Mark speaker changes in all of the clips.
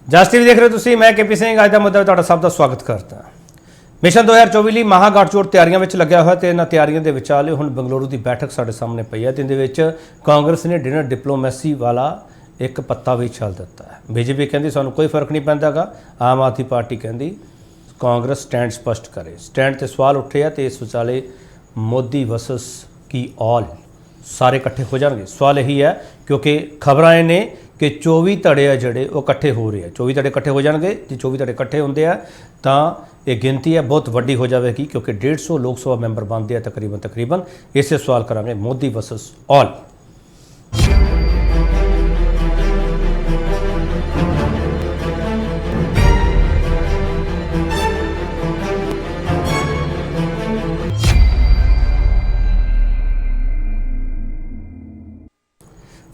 Speaker 1: ਜਸ TV ਦੇਖ ਰਹੇ ਹੋ ਤੁਸੀਂ। ਮੈਂ केपी ਸਿੰਘ ਅੱਜ ਦਾ ਮੁੱਦਾ ਤੁਹਾਡਾ ਸਭ ਦਾ ਸਵਾਗਤ ਕਰਦਾ। ਮਿਸ਼ਨ 2024 ਲਈ ਮਹਾਗਠਜੋੜ ਤਿਆਰੀਆਂ ਵਿੱਚ ਲੱਗਿਆ ਹੋਇਆ ਤੇ ਇਹਨਾਂ ਤਿਆਰੀਆਂ ਦੇ ਵਿਚਾਲੇ ਹੁਣ ਬੰਗਲੁਰੂ ਦੀ ਬੈਠਕ ਸਾਡੇ ਸਾਹਮਣੇ ਪਈ ਹੈ ਤੇ ਇਹਦੇ ਵਿੱਚ ਕਾਂਗਰਸ ਨੇ ਡਿਨਰ ਡਿਪਲੋਮੈਸੀ ਵਾਲਾ ਇੱਕ ਪੱਤਾ ਵੀ ਛੱਡ ਦਿੱਤਾ ਹੈ। ਬੀਜੇਪੀ ਕਹਿੰਦੀ ਸਾਨੂੰ ਕੋਈ ਫਰਕ ਨਹੀਂ ਪੈਂਦਾਗਾ। ਆਮ ਆਦਮੀ ਪਾਰਟੀ ਕਹਿੰਦੀ ਕਾਂਗਰਸ ਸਟੈਂਡ ਸਪਸ਼ਟ करे। स्टैंड ਤੇ ਸਵਾਲ ਉੱਠੇ ਆ ਤੇ ਇਸ ਵਿਚਾਲੇ ਮੋਦੀ ਵਰਸਸ ਕੀ ਆਲ ਸਾਰੇ ਇਕੱਠੇ ਹੋ ਜਾਣਗੇ। ਸਵਾਲ ਇਹੀ ਹੈ क्योंकि खबर आए ने कि 24 धड़े आ जोड़े वो इकट्ठे हो रहे हैं। 24 धड़े इकट्ठे हो जाएंगे। जो 24 धड़े इकट्ठे होंगे हैं तो ये गिनती है बहुत वड्डी हो जाएगी क्योंकि 150 लोग सभा मैंबर बनते हैं तकरीबन। इसे सवाल करांगे मोदी वर्सस ऑल।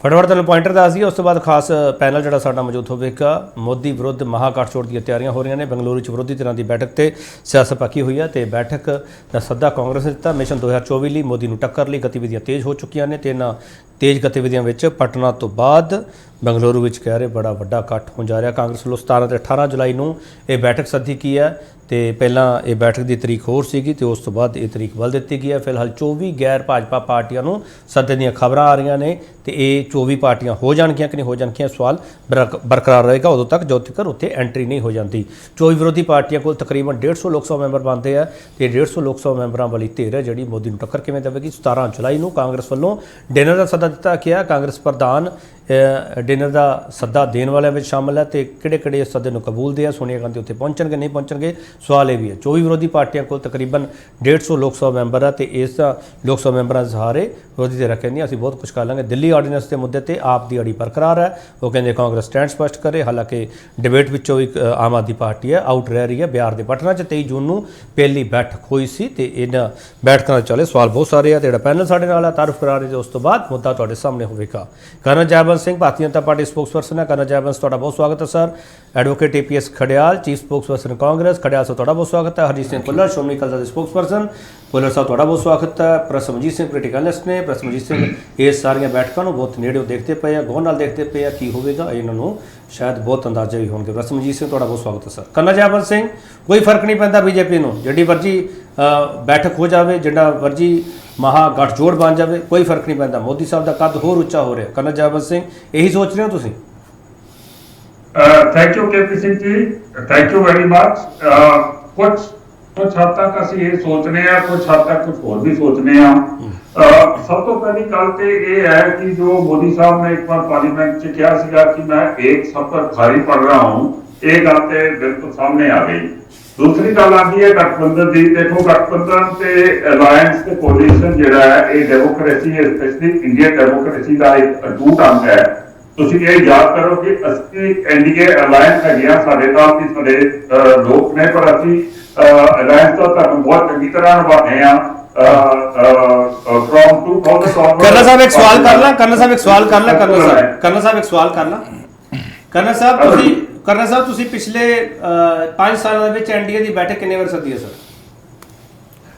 Speaker 1: फटाफट तुहानूं पॉइंटर दस दिए। उस तो बाद खास पैनल जिहड़ा साडा मौजूद होवेगा। मोदी विरुद्ध महागठजोड़ दी तैयारियां हो रही ने। बंगलुरू च विरोधी धिरां दी बैठक ते सियासत पक्की हुई है। तो बैठक का सद्दा कांग्रेस ने दिता। मिशन 2024 ਲਈ मोदी नूं टक्कर लई गतिविधियां तेज़ हो चुकियां ने ते इन्हां तेज़ गतिविधियां विच पटना तो बाद बंगलुरू विच कह रहे बड़ा वड्डा इकट्ठ हो जा रहा। कांग्रेस ਵੱਲੋਂ 17 ਤੇ 18 जुलाई ਨੂੰ ਇਹ बैठक सद्दी की है तो पहला ये बैठक की तरीक होर सी तो उस तो बाद ये तरीक बल दी गई है। फिलहाल 24 गैर भाजपा पार्टियों को सद्दे दी खबर आ रही ने तो ये 24 पार्टियां हो जाएगियां कि नहीं हो जाएगियां सवाल बरकरार रहेगा उदों तक जो तक उत्थे एंट्री नहीं हो जाती। 24 विरोधी पार्टियों को तकरीबन 150 लोक सभा मैंबर बनते हैं तो 150 लोक सभा मैंबरों वाली धिर है जी मोदी नूं टक्कर किवें देवेगी। 17 जुलाई को कांग्रेस वालों डिनर का सद्दा दिता गया। कांग्रेस प्रधान डिनर का सद्दा देने वाले में शामिल है तो किहड़े इस सद्दे नूं कबूलते हैं। सोनिया गांधी उत्थे पहुंचणगे नहीं पहुंचणगे सवाल ये भी है। 24 विरोधी पार्टियों को तकरीबन 150 लोक सभा मैंबर है तो इस लोक सभा मैंबरों के सहारे विरोधी धिरां कहंदियां असीं बहुत कुछ कर लांगे। दिल्ली ऑर्डीनेंस के मुद्दे पर आप की अड़ी बरकरार है। वो कहते कांग्रेस स्टैंड स्पष्ट करे। हालांकि डिबेट विचों एक आम आदमी पार्टी है आउट रह रही है। बिहार के पटना 23 जून को पहली बैठक हुई सी तो इन बैठकों के चले सवाल बहुत सारे हैं। तो पैनल साडे नाल तारुफ करा रहे उस तो बाद मुद्दा तुहाडे सामने होवेगा। कर्नल जयवंत Singh Bharatiya Janata party spokes person है। कर्नल जयवंत तुहाडा बहुत स्वागत है sir. Advocate APS Khadiyal chief spokes person Congress Khadiyal साहब तुहाडा बहुत स्वागत है। हरजीत सिंह भुल्लर श्रोमणी अकाली दल के स्पोक्स पर्सन भुल्लर साहब तुहाडा बहुत स्वागत है। Press Samjit Singh political analyst ने प्रेस समजीत सिंह ये सारिया बैठकों बहुत नेड़े देखते पे हैं गौर नाल देखते पे हैं की होगा इन्होंने शायद बहुत अंदाजे भी होंगे। प्रेस समजीत सिंह तुहाडा बहुत स्वागत है सर। कर्नल जयवंत सिंह कोई फर्क नहीं पैंदा बीजेपी नूं जिहड़ी मर्जी बैठक हो जाए जिन्ना मर्जी महागठजोड़ बन जाए कोई फर्क नहीं पैंदा। मोदी साहब का कद होर उच्चा हो रहा। कर्नल जयवंत सिंह यही सोच रहे हो तुसीं?
Speaker 2: Thank you KP Singh ji, thank you very much. कुछ हद तक असीं ये सोचने हैं कुछ हद तक कुछ होर भी सोचने हैं। सब तो पहली गल तो ये है कि जो मोदी साहब ने एक बार पार्लीमेंट च कहा सीगा कि मैं एक सब पर भारी पड़ रहा हूँ ये गल तो बिल्कुल सामने आ गई। दूसरी गल आती है गठबंधन की। देखो गठबंधन से अलायंस से कोलिशन जो है ये डेमोक्रेसी स्पेशली इंडियन डेमोक्रेसी का एक अटूट अंग है। ਤੁਸੀਂ ਇਹ ਯਾਦ ਕਰੋ ਕਿ ਅਸੀਂ NDA ਅਲਾਈਅੰਸ ਹੈਗੇ ਆ ਸਾਡੇ ਨਾਲ ਵੀ ਸਾਡੇ ਲੋਕ ਨੇ ਪਰ ਅਸੀਂ ਅਲਾਈਅੰਸ ਦਾ ਤੁਹਾਨੂੰ ਬਹੁਤ ਚੰਗੀ ਤਰ੍ਹਾਂ ਨਿਭਾਉਂਦੇ ਆ from 2000।
Speaker 1: कर्नल साहब एक सवाल कर ला। कर्नल साहब एक सवाल कर ला। कर्नल साहब एक सवाल कर ला। कर्नल साहब ਤੁਸੀਂ ਪਿਛਲੇ 5 ਸਾਲਾਂ ਦੇ ਵਿੱਚ NDA ਦੀ ਬੈਠਕ ਕਿੰਨੇ ਵਾਰ ਸੱਦੀ ਹੈ ਸਰ?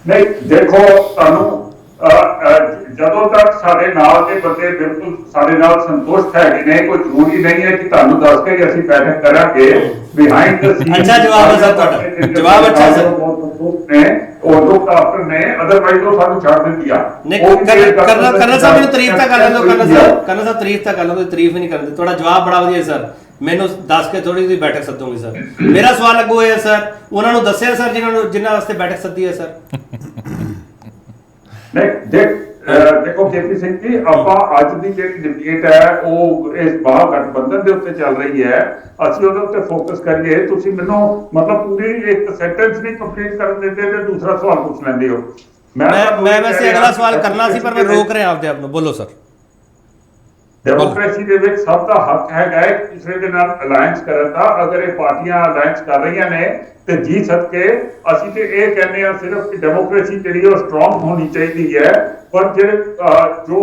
Speaker 2: ਨਹੀਂ ਦੇਖੋ ਤੁਹਾਨੂੰ ਜਦੋਂ ਤੱਕ ਸਾਡੇ ਨਾਲ ਦੇ ਬੰਦੇ ਬਿਲਕੁਲ ਸਾਡੇ ਨਾਲ ਸੰਤੁਸ਼ਟ ਹੈਗੇ ਨੇ ਕੋਈ ਜ਼ਰੂਰੀ ਨਹੀਂ ਹੈ ਕਿ ਤੁਹਾਨੂੰ ਦੱਸ ਕੇ ਅਸੀਂ ਬੈਠਕ ਕਰਾਂਗੇ ਬਿਹਾਈਂਡ ਦ ਸੀਨ।
Speaker 1: ਅੱਛਾ ਜਵਾਬ ਹੈ ਸਰ ਤੁਹਾਡਾ। ਜਵਾਬ ਅੱਛਾ ਸਰ
Speaker 2: ਨੇ ਉਹ ਲੋਕ ਆਫਟਰ ਨੇ ਅਦਰਵਾਈਜ਼ ਉਹ ਸਾਨੂੰ ਛੱਡ ਦਿੰਦੀ ਆ।
Speaker 1: ਕਰਨਲ ਸਾਹਿਬ ਨੂੰ ਤਾਰੀਫ ਤਾਂ ਕਰ ਲੈਂਦੋ। ਕਰਨਲ ਸਾਹਿਬ ਤਾਰੀਫ ਤਾਂ ਕਰ ਲੈਂਦੋ। ਤਾਰੀਫ ਹੀ ਨਹੀਂ ਕਰਦੇ। ਤੁਹਾਡਾ ਜਵਾਬ ਬੜਾ ਵਧੀਆ ਸਰ। ਮੈਨੂੰ ਦੱਸ ਕੇ ਥੋੜੀ ਜਿਹੀ ਬੈਠਕ ਸੱਦੋਗੇ ਸਰ। ਮੇਰਾ ਸਵਾਲ ਅੱਗੋਂ ਇਹ ਹੈ ਸਰ ਉਹਨਾਂ ਨੂੰ ਦੱਸਿਆ ਸਰ ਜਿਨ੍ਹਾਂ ਵਾਸਤੇ ਬੈਠਕ ਸੱਦੀ ਹੈ ਸਰ?
Speaker 2: देखो KP सिंह जी ਆਪਾਂ ਅੱਜ ਦੀ ਜਿਹੜੀ ਡਿਬੇਟ ਹੈ ਉਹ ਇਸ ਮਹਾਗਠਬੰਧਨ ਦੇ ਉੱਤੇ ਚੱਲ ਰਹੀ ਹੈ। ਅਸੀਂ ਉਹਦੇ ਉੱਤੇ ਫੋਕਸ ਕਰੀਏ। ਤੁਸੀਂ ਮੈਨੂੰ ਮਤਲਬ ਪੂਰੀ ਇੱਕ ਸੈਂਟੈਂਸ ਨਹੀਂ ਕੰਪਲੀਟ ਕਰਨ ਦਿੰਦੇ ਤੇ ਦੂਸਰਾ ਸਵਾਲ ਪੁੱਛ ਲੈਂਦੇ ਹੋ।
Speaker 1: ਮੈਂ ਵੈਸੇ ਅਗਲਾ ਸਵਾਲ ਕਰਨਾ ਸੀ ਪਰ ਮੈਂ ਰੋਕ ਰਿਹਾ ਆਪਦੇ ਆਪ ਨੂੰ। ਬੋਲੋ ਸਰ।
Speaker 2: डेमोक्रेसी ਦੇ ਵਿੱਚ ਸਭ ਦਾ ਹੱਕ ਹੈਗਾ ਇੱਕ ਦੂਸਰੇ ਦੇ ਨਾਲ ਅਲਾਈਅੰਸ ਕਰਨ ਦਾ। ਅਗਰ ਇਹ ਪਾਰਟੀਆਂ ਅਲਾਈਅੰਸ ਕਰ ਰਹੀਆਂ ਨੇ ਤੇ ਜੀ ਸਦਕੇ ਅਸੀਂ ਤੇ ਇਹ ਕਹਿੰਦੇ ਆ ਸਿਰਫ ਕਿ ਡੈਮੋਕ੍ਰੇਸੀ ਜਿਹੜੀ ਉਹ ਸਟਰੋਂਗ ਹੋਣੀ ਚਾਹੀਦੀ ਹੈ ਪਰ ਜਿਹੜੇ ਜੋ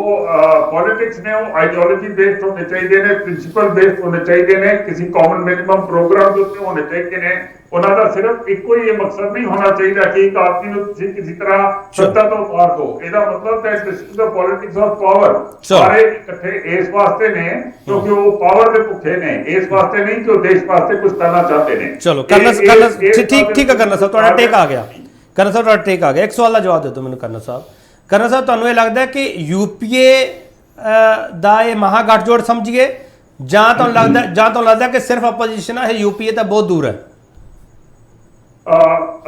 Speaker 2: ਪੋਲਿਟਿਕਸ ਨੇ ਉਹ ਆਈਡੀਓਲੋਜੀ ਬੇਸਡ ਹੋਣੇ ਚਾਹੀਦੇ ਨੇ ਪ੍ਰਿੰਸੀਪਲ ਬੇਸਡ ਹੋਣੇ ਚਾਹੀਦੇ ਨੇ ਕਿਸੇ ਕਾਮਨ ਮਿਨੀਮਮ ਪ੍ਰੋਗਰਾਮ ਦੇ ਉੱਤੇ ਹੋਣੇ ਚਾਹੀਦੇ ਨੇ ਉਹਨਾਂ ਦਾ ਸਿਰਫ ਇੱਕੋ ਹੀ ਇਹ ਮਕਸਦ ਨਹੀਂ ਹੋਣਾ ਚਾਹੀਦਾ ਕਿ ਇੱਕ ਆਦਮੀ ਨੂੰ ਤੁਸੀਂ ਕਿਸੇ ਤਰ੍ਹਾਂ ਸੱਤਾ ਤੋਂ ਉਤਾਰ ਦਿਓ। ਇਹਦਾ ਮਤਲਬ ਹੈ this is the politics of power. ਸਾਰੇ ਇਕੱਠੇ ਇਸ ਵਾਸਤੇ ਨੇ ਕਿਉਂਕਿ ਉਹ ਪਾਵਰ ਦੇ ਭੁੱਖੇ ਨੇ, ਇਸ ਵਾਸਤੇ ਨਹੀਂ ਕਿ ਉਹ ਦੇਸ਼ ਵਾਸਤੇ ਕੁਝ ਕਰਨਾ ਚਾਹਤੇ ਨੇ।
Speaker 1: ਚਲੋ ਕਰਨਾ ਠੀਕ ਹੈ ਕਰਨਾ ਸਾਹਿਬ, ਤੁਹਾਡਾ ਟੇਕ ਆ ਗਿਆ। ਕਰਨਾ ਸਾਹਿਬ ਤੁਹਾਡਾ ਟੇਕ ਆ ਗਿਆ। ਇੱਕ ਸਵਾਲ ਦਾ ਜਵਾਬ ਦੇ ਦਿਓ ਮੈਨੂੰ ਕਰਨਾ ਸਾਹਿਬ। ਕਰਨਾ ਸਾਹਿਬ ਤੁਹਾਨੂੰ ਇਹ ਲੱਗਦਾ ਕਿ ਯੂਪੀਏ ਦਾ ਇਹ ਮਹਾਗਠਜੋੜ ਸਮਝੀਏ ਜਾਂ ਤੁਹਾਨੂੰ ਲੱਗਦਾ ਕਿ ਸਿਰਫ ਆਪੋਜੀਸ਼ਨ ਹੈ, ਯੂਪੀਏ ਤਾਂ ਬਹੁਤ ਦੂਰ ਹੈ?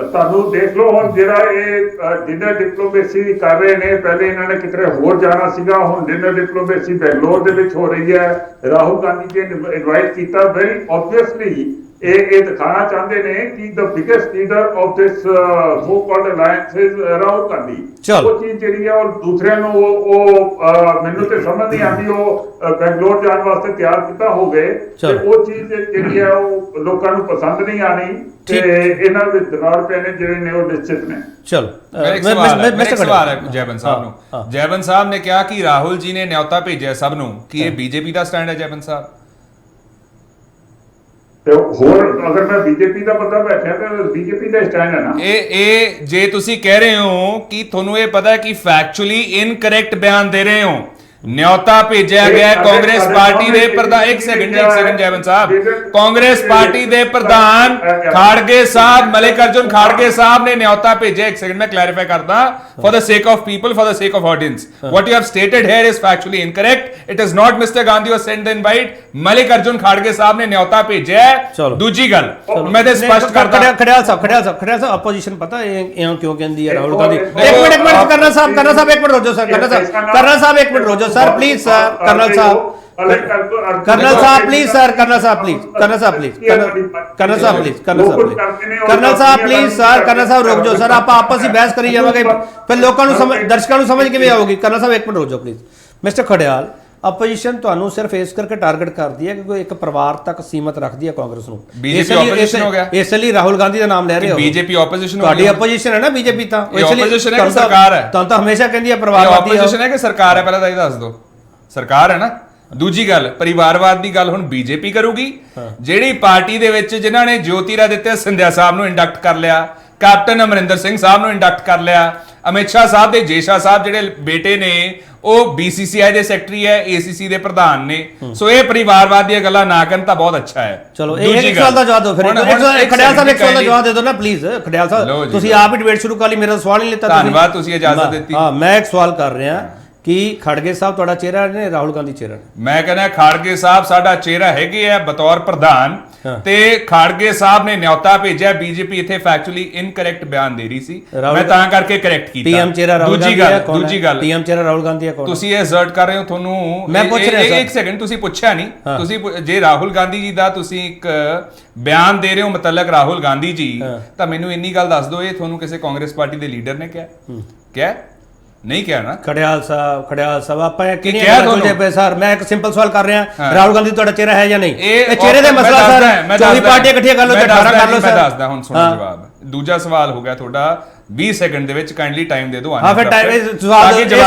Speaker 2: ਤੁਹਾਨੂੰ ਦੇਖ ਲਓ ਹੁਣ ਜਿਹੜਾ ਇਹ ਡਿਨਰ ਡਿਪਲੋਮੇਸੀ ਕਰ ਰਹੇ ਨੇ, ਪਹਿਲੇ ਇਹਨਾਂ ਨੇ ਕਿਤੇ ਹੋਰ ਜਾਣਾ ਸੀਗਾ, ਹੁਣ ਡਿਨਰ ਡਿਪਲੋਮੇਸੀ ਬੈਂਗਲੌਰ ਦੇ ਵਿੱਚ ਹੋ ਰਹੀ ਹੈ। ਰਾਹੁਲ ਗਾਂਧੀ ਜੀ ਨੇ ਇਨਵਾਈਟ ਕੀਤਾ। ਵੈਰੀ ਆਬਵੀਅਸਲੀ ਇਹ ਦਿਖਾਣਾ ਚਾਹੁੰਦੇ ਨੇ ਕਿ ਦ biggest leader of this so called alliance is Rahul Gandhi. ਉਹ ਚੀਜ਼ ਜਿਹੜੀ ਹੈ ਔਰ ਦੂਸਰਿਆਂ ਨੂੰ ਉਹ ਮੈਨੂੰ ਤੇ ਸਮਝ ਨਹੀਂ ਆਉਂਦੀ ਉਹ ਬੈਂਗਲੌਰ ਜਾਣ ਵਾਸਤੇ ਤਿਆਰ ਕੀਤਾ ਹੋਵੇ ਤੇ ਉਹ ਚੀਜ਼ ਜਿਹੜੀ ਹੈ ਉਹ ਲੋਕਾਂ ਨੂੰ ਪਸੰਦ ਨਹੀਂ ਆਣੀ ਤੇ ਇਹਨਾਂ ਵਿੱਚ ਦਰਾੜ ਪੈਣੇ ਜਿਹੜੇ ਨੇ ਉਹ ਨਿਸ਼ਚਿਤ ਨੇ।
Speaker 1: ਚਲੋ
Speaker 3: ਮੇਰਾ ਸਵਾਲ ਹੈ ਜੈਬਨ ਸਾਹਿਬ ਨੂੰ। ਜੈਬਨ ਸਾਹਿਬ ਨੇ ਕਿਹਾ ਕਿ ਰਾਹੁਲ ਜੀ ਨੇ ਨਿਯੋਤਾ ਭੇਜਿਆ ਸਭ ਨੂੰ, ਕਿ ਇਹ ਬੀਜੇਪੀ ਦਾ ਸਟੈਂਡ ਹੈ ਜੈਬਨ ਸਾਹਿਬ?
Speaker 2: ਹੋਰ ਅਗਰ ਮੈਂ ਬੀਜੇਪੀ ਦਾ ਪਤਾ ਬੈਠਿਆ ਤਾਂ ਬੀਜੇਪੀ ਦਾ ਸਟੈਂਡ ਹੈ ਨਾ। ਇਹ
Speaker 3: ਜੇ ਤੁਸੀਂ ਕਹਿ ਰਹੇ ਹੋ ਕਿ ਤੁਹਾਨੂੰ ਇਹ ਪਤਾ ਹੈ ਕਿ ਫੈਕਚੁਅਲੀ ਇਨਕਰੈਕਟ ਬਿਆਨ ਦੇ ਰਹੇ ਹੋ, ਨਿਯੋਤਾ ਭੇਜਿਆ ਗਿਆ ਕਾਂਗਰਸ ਪਾਰਟੀ ਦੇ ਪ੍ਰਧਾਨ, ਇੱਕ ਸੈਕਿੰਡ ਜੈਵਨ ਸਾਹਿਬ, ਕਾਂਗਰਸ ਪਾर्टी ਦੇ ਪ੍ਰਧਾਨ ਖਾੜਗੇ ਸਾਹਿਬ, ਮਲਿਕਾਰਜੁਨ ਖਾੜਗੇ ਸਾਹਿਬ ਨੇ ਨਿਯੋਤਾ ਭੇਜਿਆ। ਇੱਕ ਸੈਕਿੰਡ ਮੈਂ ਕਲੈਰੀਫਾਈ ਕਰਦਾ for the sake of people, for the sake of audience. What you have stated here is factually incorrect. It is not Mr. Gandhi who sent the invite. ਮਲਿਕਾਰਜੁਨ ਖਾੜਗੇ ਸਾਹਿਬ ਨੇ ਨਿਯੋਤਾ ਭੇਜਿਆ। ਦੂਜੀ ਗੱਲ ਮੈਂ ਤੇ ਸਪਸ਼ਟ ਕਰਦਾ,
Speaker 1: ਖੜਿਆਲ ਸਾਹਿਬ ਆਪੋਜੀਸ਼ਨ ਪਤਾ ਇਹ ਕਿਉਂ ਕਹਿੰਦੀ ਹੈ ਰਾਹੁਲ ਗਾਂਧੀ? ਇੱਕ ਮਿੰਟ ਕਰਨਾ ਸਾਹਿਬ ਇੱਕ ਮਿੰਟ ਰੁਕੋ ਸਰ, ਕਰਨਾ ਸਾਹਿਬ ਇੱਕ ਮਿੰਟ ਰੁਕੋ ਸਰ ਪਲੀਜ਼ ਸਰ, ਕਰਨਲ ਸਾਹਿਬ ਰੁਕ ਜਾਓ ਸਰ, ਆਪਾਂ ਆਪਸ ਵਿੱਚ ਬਹਿਸ ਕਰੀ ਜਾਵਾਂਗੇ ਫਿਰ ਲੋਕਾਂ ਨੂੰ ਦਰਸ਼ਕਾਂ ਨੂੰ ਸਮਝ ਕਿਵੇਂ ਆਊਗੀ? ਕਰਨਲ ਸਾਹਿਬ ਇੱਕ ਮਿੰਟ ਰੁਕ ਜਾਓ ਪਲੀਜ਼। ਮਿਸਟਰ ਖੜਿਆਲ, ਆਪੋਜੀਸ਼ਨ ਤੁਹਾਨੂੰ ਸਿਰਫ ਇਸ ਕਰਕੇ ਟਾਰਗੇਟ ਕਰਦੀ ਹੈ ਕਿਉਂਕਿ ਇੱਕ ਪਰਿਵਾਰ ਤੱਕ ਸੀਮਤ ਰੱਖਦੀ ਹੈ ਕਾਂਗਰਸ ਨੂੰ।
Speaker 3: ਬੀਜੇਪੀ ਆਪੋਜੀਸ਼ਨ ਹੋ ਗਿਆ,
Speaker 1: ਇਸ ਲਈ ਰਾਹੁਲ ਗਾਂਧੀ ਦਾ ਨਾਮ ਲੈ ਰਹੇ ਹੋ।
Speaker 3: ਬੀਜੇਪੀ ਆਪੋਜੀਸ਼ਨ ਹੋ ਗਈ,
Speaker 1: ਤੁਹਾਡੀ ਆਪੋਜੀਸ਼ਨ ਹੈ ਨਾ ਬੀਜੇਪੀ, ਤਾਂ
Speaker 3: ਇਸ ਲਈ ਆਪੋਜੀਸ਼ਨ ਹੈ ਕਿ ਸਰਕਾਰ ਹੈ?
Speaker 1: ਤੁਹਾਨੂੰ ਤਾਂ ਹਮੇਸ਼ਾ ਕਹਿੰਦੀ ਹੈ ਪਰਿਵਾਰਵਾਦੀ
Speaker 3: ਆਪੋਜੀਸ਼ਨ ਹੈ ਕਿ ਸਰਕਾਰ ਹੈ? ਪਹਿਲਾਂ ਤਾਂ ਇਹ ਦੱਸ ਦਿਓ, ਸਰਕਾਰ ਹੈ ਨਾ। ਦੂਜੀ ਗੱਲ, ਪਰਿਵਾਰਵਾਦ ਦੀ ਗੱਲ ਹੁਣ ਬੀਜੇਪੀ ਕਰੂਗੀ, ਜਿਹੜੀ ਪਾਰਟੀ ਦੇ ਵਿੱਚ ਜਿਨ੍ਹਾਂ ਨੇ ਜੋਤੀਰਾਦਿੱਤਿਆ ਸਿੰਧਿਆ ਸਾਹਿਬ ਨੂੰ ਇੰਡਕਟ ਕਰ ਲਿਆ, ਕੈਪਟਨ ਅਮਰਿੰਦਰ ਸਿੰਘ ਸਾਹਿਬ ਨੂੰ ਇੰਡਕਟ ਕਰ ਲਿਆ, ਅਮਿਤ ਸ਼ਾਹ ਸਾਹਿਬ ਦੇ ਜੇਸ਼ਾ ਸਾਹਿਬ ਜਿਹੜੇ ਬੇਟੇ ਨੇ ਉਹ BCCI ਦੇ ਸੈਕਟਰੀ ਹੈ, ACC ਦੇ ਪ੍ਰਧਾਨ ਨੇ। ਸੋ ਇਹ ਪਰਿਵਾਰਵਾਦ ਦੀਆਂ ਗੱਲਾਂ ਨਾ ਕਰਨ ਤਾਂ ਬਹੁਤ ਅੱਛਾ ਹੈ।
Speaker 1: ਚਲੋ ਇੱਕ ਸਵਾਲ ਦਾ ਜਵਾਬ ਦਿਓ ਫਿਰ। ਖੜਿਆਲ ਸਾਹਿਬ ਇੱਕ ਸਵਾਲ ਦਾ ਜਵਾਬ ਦੇ ਦਿਓ ਨਾ ਪਲੀਜ਼। ਖੜਿਆਲ ਸਾਹਿਬ ਤੁਸੀਂ ਆਪ ਹੀ ਡਿਬੇਟ ਸ਼ੁਰੂ ਕਰ ਲਈ, ਮੇਰਾ ਸਵਾਲ ਨਹੀਂ ਲਿੱਤਾ।
Speaker 3: ਧੰਨਵਾਦ, ਤੁਸੀਂ ਇਜਾਜ਼ਤ ਦਿੱਤੀ।
Speaker 1: ਹਾਂ, ਮੈਂ ਇੱਕ ਸਵਾਲ ਕਰ ਰਿਹਾ ਕਿ ਖੜਗੇ ਸਾਹਿਬ ਤੁਹਾਡਾ ਚਿਹਰਾ ਨੇ, ਰਾਹੁਲ ਗਾਂਧੀ ਚਿਹਰਾ ਨੇ?
Speaker 3: ਮੈਂ ਕਹਿੰਦਾ ਖੜਗੇ ਸਾਹਿਬ ਸਾਡਾ ਚਿਹਰਾ ਹੈਗੇ ਆ ਬਤੌਰ ਪ੍ਰਧਾਨ, ਤੇ ਖੜਗੇ ਸਾਹਿਬ ਨੇ ਨਿਯੋਤਾ ਭੇਜਿਆ। ਬੀਜੇਪੀ ਇੱਥੇ ਫੈਕਚੁਅਲੀ ਇਨਕਰੈਕਟ ਬਿਆਨ ਦੇ ਰਹੀ ਸੀ, ਮੈਂ ਤਾਂ ਕਰਕੇ ਕਰੈਕਟ ਕੀਤਾ।
Speaker 1: PM ਚਿਹਰਾ ਰਾਹੁਲ ਗਾਂਧੀ ਹੈ?
Speaker 3: ਦੂਜੀ ਗੱਲ
Speaker 1: PM ਚਿਹਰਾ ਰਾਹੁਲ ਗਾਂਧੀ ਹੈ ਕੌਣ?
Speaker 3: ਤੁਸੀਂ ਇਹ ਅਸਰਟ ਕਰ ਰਹੇ ਹੋ, ਤੁਹਾਨੂੰ
Speaker 1: ਮੈਂ ਪੁੱਛ ਰਿਹਾ ਸਰ।
Speaker 3: ਇੱਕ ਸੈਕਿੰਡ, ਤੁਸੀਂ ਪੁੱਛਿਆ ਨਹੀਂ। ਤੁਸੀਂ ਜੇ ਰਾਹੁਲ ਗਾਂਧੀ ਜੀ ਦਾ ਤੁਸੀਂ ਇੱਕ ਬਿਆਨ ਦੇ ਰਹੇ ਹੋ ਮਤਲਬ ਰਾਹੁਲ ਗਾਂਧੀ ਜੀ, ਤਾਂ ਮੈਨੂੰ ਇੰਨੀ ਗੱਲ ਦੱਸ ਦਿਓ, ਇਹ ਤੁਹਾਨੂੰ ਕਿਸੇ ਕਾਂਗਰਸ ਪਾਰਟੀ ਦੇ ਲੀਡਰ ਨੇ ਕਿਹਾ? ਨਹੀਂ ਕਿਹਾ ਨਾ।
Speaker 1: ਖੜਿਆਲ ਸਾਹਿਬ ਆਪਾਂ ਇਹ ਕਿਹਨੇ ਸੋਚੇ ਪਏ ਸਰ? ਮੈਂ ਇੱਕ ਸਿੰਪਲ ਸਵਾਲ ਕਰ ਰਿਹਾ, ਰਾਹੁਲ ਗਾਂਧੀ ਤੁਹਾਡਾ ਚਿਹਰਾ ਹੈ ਜਾਂ ਨਹੀਂ? ਇਹ ਚਿਹਰੇ ਦਾ ਮਸਲਾ ਸਰ, 24 ਪਾਰਟੀਆਂ ਇਕੱਠੀਆਂ ਕਰ ਲਓ ਤੇ 18 ਕਰ ਲਓ ਸਰ।
Speaker 3: ਮੈਂ ਦੱਸਦਾ ਹੁਣ, ਸੁਣੋ ਜਵਾਬ। ਦੂਜਾ ਸਵਾਲ ਹੋ ਗਿਆ ਤੁਹਾਡਾ 20 ਸੈਕਿੰਡ ਦੇ ਵਿੱਚ, ਕਾਈਂਡਲੀ ਟਾਈਮ ਦੇ ਦਿਓ।
Speaker 1: ਹਾਂ ਫਿਰ ਇਹ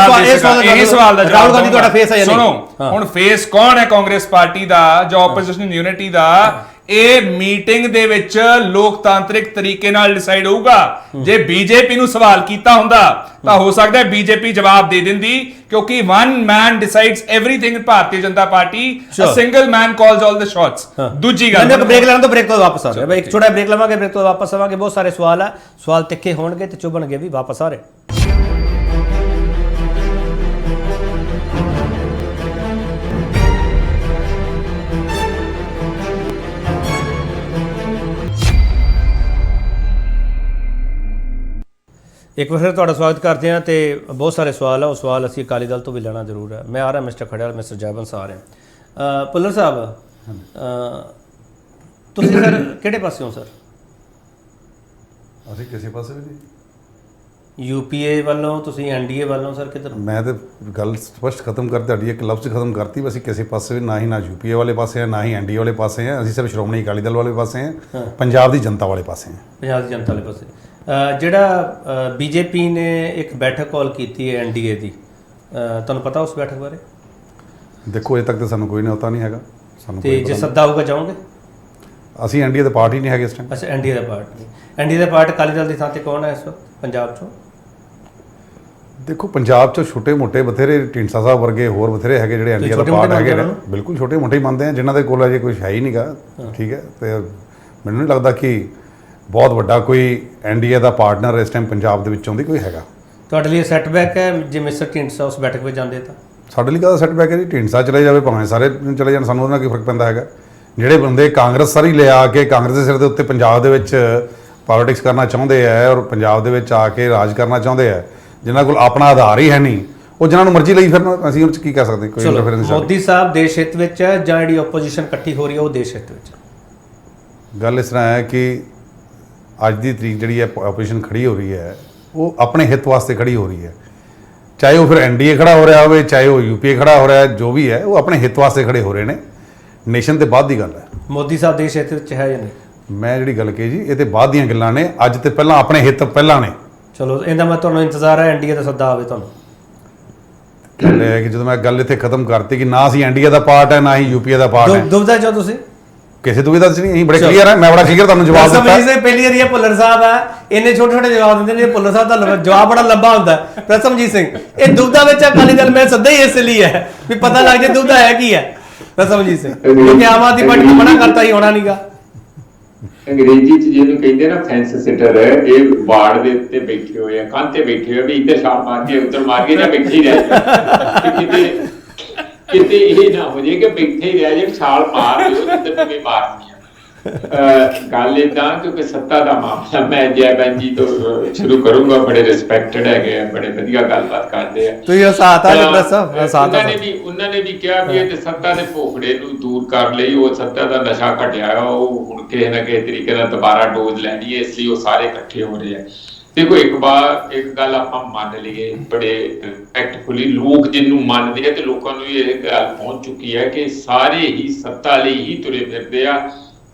Speaker 1: ਸਵਾਲ ਦਾ ਰਾਹੁਲ ਗਾਂਧੀ ਤੁਹਾਡਾ ਫੇਸ ਹੈ ਜਾਂ ਨਹੀਂ?
Speaker 3: ਸੁਣੋ ਹੁਣ, ਫੇਸ ਕੌਣ ਹੈ ਕਾਂਗਰਸ ਪਾਰਟੀ ਦਾ ਜੋ ਆਪੋਜੀਸ਼ਨ ਯੂਨਿਟੀ ਦਾ? ਇਹ ਮੀਟਿੰਗ ਦੇ ਵਿੱਚ ਲੋਕਤਾਂਤਰਿਕ ਤਰੀਕੇ ਨਾਲ ਡਿਸਾਈਡ ਹੋਊਗਾ। ਜੇ ਬੀਜੇਪੀ ਨੂੰ ਸਵਾਲ ਕੀਤਾ ਹੁੰਦਾ ਤਾਂ ਹੋ ਸਕਦਾ ਹੈ ਬੀਜੇਪੀ ਜਵਾਬ ਦੇ ਦਿੰਦੀ, ਕਿਉਂਕਿ one man decides everything in Bharatiya Janata Party, a single man calls all the shots. ਦੂਜੀ ਗੱਲ,
Speaker 1: ਮੈਂ ਬ੍ਰੇਕ ਲੈਣਾ ਤਾਂ ਬ੍ਰੇਕ ਤੋਂ ਵਾਪਸ ਆ ਰਿਹਾ, ਇੱਕ ਛੋਟਾ ਬ੍ਰੇਕ ਲਵਾਂਗੇ, ਬ੍ਰੇਕ ਤੋਂ ਵਾਪਸ ਆਵਾਂਗੇ। ਬਹੁਤ ਸਾਰੇ ਸਵਾਲ ਆ, ਸਵਾਲ ਤਿੱਖੇ ਹੋਣਗੇ ਤੇ ਚੁਭਣਗੇ ਵੀ। ਵਾਪਸ ਆ ਰਹੇ। ਇੱਕ ਵਾਰ ਫਿਰ ਤੁਹਾਡਾ ਸਵਾਗਤ ਕਰਦੇ ਹਾਂ ਤੇ ਬਹੁਤ ਸਾਰੇ ਸਵਾਲ ਆ, ਉਹ ਸਵਾਲ ਅਸੀਂ ਅਕਾਲੀ ਦਲ ਤੋਂ ਵੀ ਲੈਣਾ ਜ਼ਰੂਰ ਹੈ। ਮੈਂ ਆ ਰਿਹਾ ਮਿਸਟਰ ਖੜਿਆਲ, ਮਿਸਟਰ ਜੈਬਨ ਸਾਹਿਬ ਆ ਰਹੇ। ਭੁੱਲਰ ਸਾਹਿਬ, ਤੁਸੀਂ ਸਰ ਕਿਹੜੇ ਪਾਸੇ ਹੋ ਸਰ?
Speaker 4: ਅਸੀਂ ਕਿਸੇ ਪਾਸੇ ਵੀ ਨਹੀਂ।
Speaker 1: ਯੂਪੀਏ ਵੱਲੋਂ ਤੁਸੀਂ, NDA ਵੱਲੋਂ ਸਰ ਕਿੱਧਰ?
Speaker 4: ਮੈਂ ਤਾਂ ਗੱਲ ਸਪਸ਼ਟ ਖਤਮ ਕਰ ਤੁਹਾਡੀ ਇੱਕ ਲਫ਼ਜ਼ ਖਤਮ ਕਰਤੀ। ਅਸੀਂ ਕਿਸੇ ਪਾਸੇ ਵੀ ਨਾ ਹੀ, ਨਾ ਯੂਪੀਏ ਵਾਲੇ ਪਾਸੇ ਆ, ਨਾ ਹੀ NDA ਵਾਲੇ ਪਾਸੇ ਆ। ਅਸੀਂ ਸਿਰਫ ਸ਼੍ਰੋਮਣੀ ਅਕਾਲੀ ਦਲ ਵਾਲੇ ਪਾਸੇ ਆ, ਪੰਜਾਬ ਦੀ ਜਨਤਾ ਵਾਲੇ ਪਾਸੇ ਆ।
Speaker 1: ਪੰਜਾਬ ਦੀ ਜਨਤਾ ਵਾਲੇ ਪਾਸੇ। ਜਿਹੜਾ BJP ਨੇ ਇੱਕ ਬੈਠਕ ਕਾਲ ਕੀਤੀ ਹੈ NDA ਦੀ, ਤੁਹਾਨੂੰ ਪਤਾ ਉਸ ਬੈਠਕ ਬਾਰੇ?
Speaker 4: ਦੇਖੋ ਅਜੇ ਤੱਕ ਤਾਂ ਸਾਨੂੰ ਕੋਈ ਨੌਤਾ ਨਹੀਂ ਹੈਗਾ। ਸਾਨੂੰ
Speaker 1: ਤੇ ਜੇ ਸੱਦਾ ਹੋਊਗਾ ਜਾਓਗੇ?
Speaker 4: ਅਸੀਂ ਐਨਡੀਏ ਦਾ ਪਾਰਟੀ ਨਹੀਂ ਹੈਗੇ ਇਸ ਟਾਈਮ।
Speaker 1: ਅੱਛਾ, ਐਨਡੀਏ ਦਾ ਪਾਰਟ ਨਹੀਂ। ਐਨਡੀਏ ਦਾ ਪਾਰਟ ਅਕਾਲੀ ਦਲ ਦੀ ਥਾਂ ਤੇ ਕੌਣ ਹੈ ਇਸ ਵਕਤ ਪੰਜਾਬ 'ਚੋਂ?
Speaker 4: ਦੇਖੋ ਪੰਜਾਬ 'ਚ ਛੋਟੇ ਮੋਟੇ ਬਥੇਰੇ ਢੀਂਡਸਾ ਸਾਹਿਬ ਵਰਗੇ ਹੋਰ ਬਥੇਰੇ ਹੈਗੇ ਜਿਹੜੇ ਐਨਡੀਏ ਦਾ ਪਾਰਟ ਹੈਗੇ ਨੇ। ਬਿਲਕੁਲ ਛੋਟੇ ਮੋਟੇ ਹੀ ਮੰਨਦੇ ਆ, ਜਿਨ੍ਹਾਂ ਦੇ ਕੋਲ ਅਜੇ ਕੁਝ ਹੈ ਹੀ ਨਹੀਂਗਾ। ਠੀਕ ਹੈ, ਤੇ ਮੈਨੂੰ ਨਹੀਂ ਲੱਗਦਾ ਕਿ ਬਹੁਤ ਵੱਡਾ ਕੋਈ ਐਨਡੀਏ ਦਾ ਪਾਰਟਨਰ ਇਸ ਟਾਈਮ ਪੰਜਾਬ ਦੇ ਵਿੱਚੋਂ ਦੀ ਕੋਈ ਹੈਗਾ।
Speaker 1: ਤੁਹਾਡੇ ਲਈ ਸੈਟਬੈਕ ਹੈ ਜੇ ਮਿਸਟਰ ਢੀਂਡਸਾ ਉਸ ਬੈਠਕ ਵਿੱਚ ਜਾਂਦੇ ਤਾਂ?
Speaker 4: ਸਾਡੇ ਲਈ ਕਾਹਦਾ ਸੈਟਬੈਕ ਹੈ ਜੀ? ਢੀਂਡਸਾ ਚਲੇ ਜਾਵੇ ਭਾਵੇਂ ਸਾਰੇ ਚਲੇ ਜਾਣ, ਸਾਨੂੰ ਉਹਦੇ ਨਾਲ ਕੀ ਫਰਕ ਪੈਂਦਾ ਹੈਗਾ। ਜਿਹੜੇ ਬੰਦੇ ਕਾਂਗਰਸ ਸਾਰੀ ਲਿਆ ਕੇ ਕਾਂਗਰਸ ਦੇ ਸਿਰ ਦੇ ਉੱਤੇ ਪੰਜਾਬ ਦੇ ਵਿੱਚ ਪੋਲਿਟਿਕਸ ਕਰਨਾ ਚਾਹੁੰਦੇ ਆ ਔਰ ਪੰਜਾਬ ਦੇ ਵਿੱਚ ਆ ਕੇ ਰਾਜ ਕਰਨਾ ਚਾਹੁੰਦੇ ਆ, ਜਿਨ੍ਹਾਂ ਕੋਲ ਆਪਣਾ ਆਧਾਰ ਹੀ ਹੈ ਨਹੀਂ, ਉਹ ਜਿਨ੍ਹਾਂ ਨੂੰ ਮਰਜ਼ੀ ਲਈ ਫਿਰਨ, ਅਸੀਂ ਉਹਦੇ 'ਚ ਕੀ ਕਰ ਸਕਦੇ? ਕੋਈ ਇੰਟਰਫੇਰੈਂਸ ਨਹੀਂ।
Speaker 1: ਮੋਦੀ ਸਾਹਿਬ ਦੇਸ਼ ਹਿੱਤ ਵਿੱਚ ਹੈ ਜਾਂ ਜਿਹੜੀ ਆਪੋਜੀਸ਼ਨ ਇਕੱਠੀ ਹੋ ਰਹੀ ਹੈ ਉਹ ਦੇਸ਼ ਹਿੱਤ ਵਿੱਚ?
Speaker 4: ਗੱਲ ਇਸ ਤਰ੍ਹਾਂ ਹੈ ਕਿ ਅੱਜ ਦੀ ਤਰੀਕ ਜਿਹੜੀ ਹੈ ਆਪੋਜੀਸ਼ਨ ਖੜੀ ਹੋ ਰਹੀ ਹੈ, ਉਹ ਆਪਣੇ ਹਿੱਤ ਵਾਸਤੇ ਖੜੀ ਹੋ ਰਹੀ ਹੈ। ਚਾਹੇ ਉਹ ਫਿਰ ਐਨਡੀਏ ਖੜਾ ਹੋ ਰਿਹਾ ਹੋਵੇ, ਚਾਹੇ ਉਹ ਯੂਪੀਏ ਖੜਾ ਹੋ ਰਿਹਾ, ਜੋ ਵੀ ਹੈ ਉਹ ਆਪਣੇ ਹਿੱਤ ਵਾਸਤੇ ਖੜੇ ਹੋ ਰਹੇ ਨੇ। ਨੇਸ਼ਨ ਤੇ ਬਾਅਦ ਦੀ ਗੱਲ ਹੈ।
Speaker 1: ਮੋਦੀ ਸਾਹਿਬ ਦੇਸ਼ ਹਿੱਤ ਵਿੱਚ ਹੈ ਜਾਂ ਨਹੀਂ?
Speaker 4: ਮੈਂ ਜਿਹੜੀ ਗੱਲ ਕਹੀ ਜੀ, ਇਹ ਤੇ ਬਾਅਦ ਦੀਆਂ ਗੱਲਾਂ ਨੇ। ਅੱਜ ਤੇ ਪਹਿਲਾਂ ਆਪਣੇ ਹਿੱਤ ਪਹਿਲਾਂ ਨੇ।
Speaker 1: ਚਲੋ, ਇਹਦਾ ਮੈਂ ਤੁਹਾਨੂੰ ਇੰਤਜ਼ਾਰ ਹੈ ਐਨਡੀਏ ਦਾ ਸੱਦਾ ਆਵੇ ਤੁਹਾਨੂੰ?
Speaker 4: ਗੱਲ ਇਹ ਹੈ ਕਿ ਜਦੋਂ ਮੈਂ ਗੱਲ ਇੱਥੇ ਖਤਮ ਕਰਤੀ ਕਿ ਨਾ ਅਸੀਂ ਐਨਡੀਏ ਦਾ ਪਾਰਟ ਹੈ ਨਾ ਹੀ ਯੂਪੀਏ ਦਾ ਪਾਰਟ ਹੈ,
Speaker 1: ਦੁਬਿਧਾ ਚੋ ਤੁਸੀਂ?
Speaker 4: ਕਿਸੇ ਦੁਵਿਧਾ 'ਚ ਨਹੀਂ। ਅਸੀਂ ਬੜੇ ਕਲੀਅਰ ਹੈ, ਮੈਂ ਬੜਾ ਕਲੀਅਰ ਤੁਹਾਨੂੰ ਜਵਾਬ ਦਿੱਤਾ।
Speaker 1: ਸਮਝੀ ਸੇ ਪਹਿਲੀ ਵਾਰੀ ਭੁੱਲਰ ਸਾਹਿਬ ਹੈ, ਇੰਨੇ ਛੋਟੇ ਛੋਟੇ ਜਵਾਬ ਦਿੰਦੇ ਨੇ। ਭੁੱਲਰ ਸਾਹਿਬ ਦਾ ਜਵਾਬ ਬੜਾ ਲੰਬਾ ਹੁੰਦਾ ਹੈ। ਪ੍ਰਸਮਜੀਤ ਸਿੰਘ, ਇਹ ਦੁਬਿਧਾ ਵਿੱਚ ਅਕਾਲੀ ਦਲ ਮੈਂ ਸੱਦਾ ਹੀ ਇਸ ਲਈ ਹੈ ਵੀ ਪਤਾ ਲੱਗ ਜਾਏ ਦੁਬਿਧਾ ਹੈ ਕੀ ਹੈ। ਪ੍ਰਸਮਜੀਤ ਸਿੰਘ, ਕਿਉਂਕਿ ਆਮ ਆਦਮੀ ਪਾਰਟੀ ਨੂੰ ਮਨਾ ਕਰਤਾ ਹੀ ਹੋਣਾ ਨਹੀਂਗਾ।
Speaker 5: ਅੰਗਰੇਜ਼ੀ ਚ ਜਿਹਨੂੰ ਕਹਿੰਦੇ ਨਾ ਫੈਂਸ ਸਿਟਰ, ਇਹ ਵਾਰਡ ਦੇ ਉੱਤੇ ਬੈਠੇ ਹੋਏ ਆ, ਕੰਧ ਤੇ ਬੈਠੇ ਹੋਏ ਵੀ ਇੱਧਰ ਛਾਲ ਮਾਰ ਕੇ ਉੱਧਰ ਮਾਰ ਕੇ ਜਾਂ ਬੈਠੇ ਹੀ ਰਹਿ ਜਾਓ। ਕਿਤੇ ਇਹ ਨਾ ਹੋ ਜੇ ਕਿ ਬੈਠੇ ਹੀ ਰਹਿ ਜਾਣ, ਛਾਲ ਮਾਰ ਦਿਓ ਜਿੱਧਰ ਨੂੰ ਵੀ ਮਾਰਨੀ ਆ। ਗੱਲ ਏਦਾਂ, ਕਿਉਂਕਿ ਸੱਤਾ ਦਾ ਮਾਮਲਾ, ਮੈਂ ਜੈ ਬੈਨ ਜੀ ਤੋਂ ਸ਼ੁਰੂ ਕਰੂੰਗਾ। ਬੜੇ ਰਿਸਪੈਕਟਡ ਹੈਗੇ ਆ, ਬੜੇ ਵਧੀਆ ਗੱਲਬਾਤ ਕਰਦੇ ਆ।
Speaker 1: ਤੁਸੀਂ ਹਸਾਤਾ
Speaker 5: ਉਹਨਾਂ ਨੇ ਵੀ ਕਿਹਾ ਵੀ ਇਹ ਸੱਤਾ ਦੇ ਭੋਖੜੇ ਨੂੰ ਦੂਰ ਕਰ ਲਈ, ਉਹ ਸੱਤਾ ਦਾ ਨਸ਼ਾ ਘਟਿਆ, ਉਹ ਹੁਣ ਕਿਸੇ ਨਾ ਕਿਸੇ ਤਰੀਕੇ ਨਾਲ ਦੁਬਾਰਾ ਡੋਜ਼ ਲੈਣੀ ਹੈ, ਇਸ ਲਈ ਉਹ ਸਾਰੇ ਇਕੱਠੇ ਹੋ ਰਹੇ ਆ। ਦੇਖੋ, ਇੱਕ ਗੱਲ ਆਪਾਂ ਮੰਨ ਲਈਏ ਬੜੇ ਐਕਟਫੁਲੀ, ਲੋਕ ਜਿਹਨੂੰ ਮੰਨਦੇ ਆ ਤੇ ਲੋਕਾਂ ਨੂੰ ਇਹ ਗੱਲ ਪਹੁੰਚ ਚੁੱਕੀ ਹੈ ਕਿ ਸਾਰੇ ਹੀ ਸੱਤਾ ਲਈ ਹੀ ਤੁਰੇ ਫਿਰਦੇ ਆ।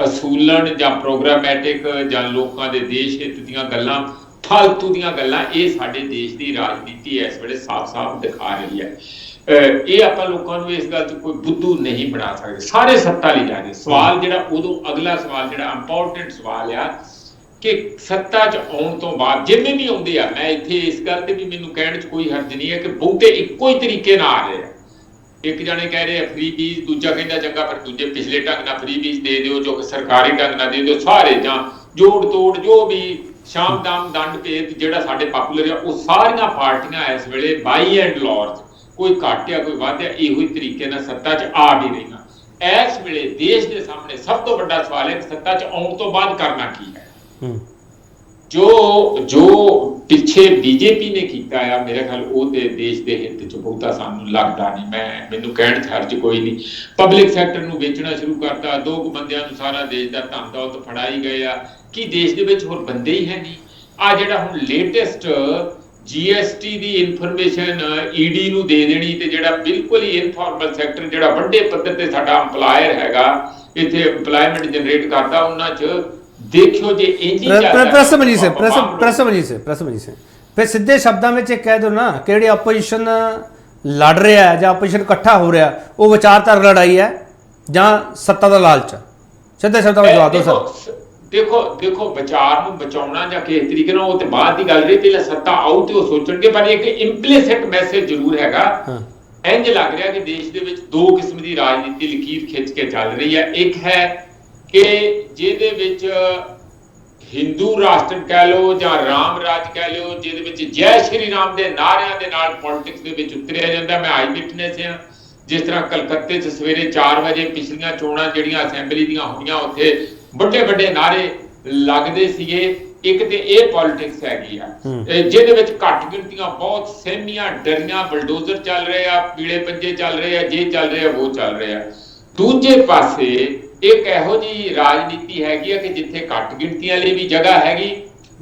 Speaker 5: ਅਸੂਲਨ ਜਾਂ ਪ੍ਰੋਗਰਾਮੈਟਿਕ ਜਾਂ ਲੋਕਾਂ ਦੇ ਦੇਸ਼ ਹਿੱਤ ਦੀਆਂ ਗੱਲਾਂ, ਫਾਲਤੂ ਦੀਆਂ ਗੱਲਾਂ, ਇਹ ਸਾਡੇ ਦੇਸ਼ ਦੀ ਰਾਜਨੀਤੀ ਇਸ ਵੇਲੇ ਸਾਫ਼-ਸਾਫ਼ ਦਿਖਾ ਰਹੀ ਹੈ। ਇਹ ਆਪਾਂ ਲੋਕਾਂ ਨੂੰ ਇਸ ਗੱਲ 'ਚ ਕੋਈ ਬੁੱਧੂ ਨਹੀਂ ਬਣਾ ਸਕਦੇ। ਸਾਰੇ ਸੱਤਾ ਲਈ ਜਾ ਰਹੇ। ਸਵਾਲ ਜਿਹੜਾ ਉਦੋਂ ਅਗਲਾ ਸਵਾਲ ਜਿਹੜਾ ਇੰਪੋਰਟੈਂਟ ਸਵਾਲ ਆ ਕਿ ਸੱਤਾ 'ਚ ਆਉਣ ਤੋਂ ਬਾਅਦ ਜਿੰਨੇ ਵੀ ਆਉਂਦੇ ਆ, ਮੈਂ ਇੱਥੇ ਇਸ ਗੱਲ ਤੇ ਵੀ ਮੈਨੂੰ ਕਹਿਣ 'ਚ ਕੋਈ ਹਰਜ ਨਹੀਂ ਹੈ ਕਿ ਬਹੁਤੇ ਇੱਕੋ ਹੀ ਤਰੀਕੇ ਨਾਲ ਆ ਰਹੇ ਆ। ਇੱਕ ਜਾਣੇ ਕਹਿ ਰਹੇ ਆ ਫ੍ਰੀ ਬੀਜ, ਦੂਜਾ ਕਹਿੰਦਾ ਚੰਗਾ ਫਿਰ ਦੂਜੇ ਪਿਛਲੇ ਢੰਗ ਨਾਲ ਫ੍ਰੀ ਬੀਜ ਦੇ ਦਿਓ, ਜੋ ਸਰਕਾਰੀ ਢੰਗ ਨਾਲ ਦੇ ਦਿਓ। ਸਾਰੇ ਜਾਂ ਜੋੜ ਤੋੜ ਜੋ ਵੀ ਸ਼ਾਮ ਦਾਮ ਦੰਡ ਭੇਦ ਜਿਹੜਾ ਸਾਡੇ ਪਾਪੂਲਰ ਆ, ਉਹ ਸਾਰੀਆਂ ਪਾਰਟੀਆਂ ਇਸ ਵੇਲੇ ਬਾਈ ਐਂਡ ਲਾਰਜ, ਕੋਈ ਘੱਟ ਆ ਕੋਈ ਵੱਧ ਆ, ਇਹੋ ਹੀ ਤਰੀਕੇ ਨਾਲ ਸੱਤਾ 'ਚ ਆ ਵੀ ਰਹੀਆਂ। ਇਸ ਵੇਲੇ ਦੇਸ਼ ਦੇ ਸਾਹਮਣੇ ਸਭ ਤੋਂ ਵੱਡਾ ਸਵਾਲ ਹੈ ਕਿ ਸੱਤਾ 'ਚ ਆਉਣ ਤੋਂ ਬਾਅਦ ਕਰਨਾ ਕੀ ਹੈ। ਜੋ ਪਿੱਛੇ ਬੀਜੇਪੀ ਨੇ ਕੀਤਾ ਆ, ਮੇਰੇ ਖਿਆਲ ਉਹ ਤੇ ਦੇਸ਼ ਦੇ ਹਿੱਤ 'ਚ ਬਹੁਤਾ ਸਾਨੂੰ ਲੱਗਦਾ ਨਹੀਂ। ਮੈਨੂੰ ਕਹਿਣ 'ਚ ਹਰਜ ਕੋਈ ਨਹੀਂ। ਪਬਲਿਕ ਸੈਕਟਰ ਨੂੰ ਵੇਚਣਾ ਸ਼ੁਰੂ ਕਰਤਾ, 2 ਬੰਦਿਆਂ ਨੂੰ ਸਾਰਾ ਦੇਸ਼ ਦਾ ਧਨ ਦੌਲਤ ਫੜਾਈ ਗਏ ਆ। ਕੀ ਦੇਸ਼ ਦੇ ਵਿੱਚ ਹੋਰ ਬੰਦੇ ਹੀ ਹੈ ਨਹੀਂ? ਆ ਜਿਹੜਾ ਹੁਣ ਲੇਟੈਸਟ GST ਦੀ ਇਨਫੋਰਮੇਸ਼ਨ ED ਨੂੰ ਦੇ ਦੇਣੀ, ਤੇ ਜਿਹੜਾ ਬਿਲਕੁਲ ਹੀ ਇਨਫਾਰਮਲ ਸੈਕਟਰ ਜਿਹੜਾ ਵੱਡੇ ਪੱਧਰ ਤੇ ਸਾਡਾ EMPLOYER ਹੈਗਾ, ਇੱਥੇ EMPLOYMENT ਜਨਰੇਟ ਕਰਦਾ, ਉਹਨਾਂ 'ਚ ਦੇਖਿਓ ਜੇ ਇੰਜ ਹੀ ਚੱਲਦਾ।
Speaker 1: ਪ੍ਰਸਮਜੀਤ ਸਿੰਘ, ਫਿਰ ਸਿੱਧੇ ਸ਼ਬਦਾਂ ਵਿੱਚ ਇਹ ਕਹਿ ਦਿਓ ਨਾ ਕਿ ਜਿਹੜੀ ਆਪੋਜੀਸ਼ਨ ਲੜ ਰਿਹਾ ਹੈ ਜਾਂ ਆਪੋਜੀਸ਼ਨ ਇਕੱਠਾ ਹੋ ਰਿਹਾ, ਉਹ ਵਿਚਾਰਧਾਰਕ ਲੜਾਈ ਹੈ ਜਾਂ ਸੱਤਾ ਦਾ ਲਾਲਚ? ਸਿੱਧੇ ਸ਼ਬਦਾਂ ਵਿੱਚ ਜਵਾਬ ਦਿਓ ਸਰ।
Speaker 5: ਦੇਖੋ ਵਿਚਾਰ ਨੂੰ ਬਚਾਉਣਾ ਜਾਂ ਕਿਸ ਤਰੀਕੇ ਨਾਲ, ਉਹ ਤੇ ਬਾਅਦ ਦੀ ਗੱਲ ਰਹੀ। ਪਹਿਲਾਂ ਸੱਤਾ ਆਊ ਤੇ ਉਹ ਸੋਚਣਗੇ, ਪਰ ਇੱਕ ਇੰਪਲੀਸਿਟ ਮੈਸੇਜ ਜ਼ਰੂਰ ਹੈਗਾ। ਇੰਜ ਲੱਗ ਰਿਹਾ ਕਿ ਦੇਸ਼ ਦੇ ਵਿੱਚ 2 ਕਿਸਮ ਦੀ ਰਾਜਨੀਤੀ ਲਕੀਰ ਖਿੱਚ ਕੇ ਚੱਲ ਰਹੀ ਹੈ। ਇੱਕ ਹੈ ਕਿ ਜਿਹਦੇ ਵਿੱਚ ਹਿੰਦੂ ਰਾਸ਼ਟਰ ਕਹਿ ਲਓ ਜਾਂ ਰਾਮ ਰਾਜ ਕਹਿ ਲਓ, ਜਿਹਦੇ ਵਿੱਚ ਜੈ ਸ਼੍ਰੀ ਰਾਮ ਦੇ ਨਾਰਿਆਂ ਦੇ ਨਾਲ ਪੋਲਿਟਿਕਸ ਦੇ ਵਿੱਚ ਉਤਰਿਆ ਜਾਂਦਾ। ਮੈਂ ਆਈ ਵਿਟਨੈਸ ਹਾਂ, ਜਿਸ ਤਰ੍ਹਾਂ ਕਲਕੱਤੇ 'ਚ ਸਵੇਰੇ 4 ਵਜੇ ਪਿਛਲੀਆਂ ਚੋਣਾਂ ਜਿਹੜੀਆਂ ਅਸੈਂਬਲੀ ਦੀਆਂ ਹੋਈਆਂ, ਉੱਥੇ ਵੱਡੇ ਨਾਰੇ ਲੱਗਦੇ ਸੀਗੇ। ਇੱਕ ਤੇ ਇਹ ਪੋਲਿਟਿਕਸ ਹੈਗੀ ਆ ਜਿਹਦੇ ਵਿੱਚ ਘੱਟ ਗਿਣਤੀਆਂ ਬਹੁਤ ਸਹਿਮੀਆਂ, ਡਰੀਆਂ, ਬਲਡੋਜ਼ਰ ਚੱਲ ਰਹੇ ਆ, ਪੀਲੇ ਪੰਜੇ ਚੱਲ ਰਹੇ ਆ, ਜੇ ਚੱਲ ਰਹੇ ਆ ਉਹ ਚੱਲ ਰਹੇ ਆ। ਦੂਜੇ ਪਾਸੇ ਇੱਕ ਇਹੋ ਜਿਹੀ ਰਾਜਨੀਤੀ ਹੈਗੀ ਆ ਕਿ ਜਿੱਥੇ ਘੱਟ ਗਿਣਤੀਆਂ ਲਈ ਵੀ ਜਗ੍ਹਾ ਹੈਗੀ।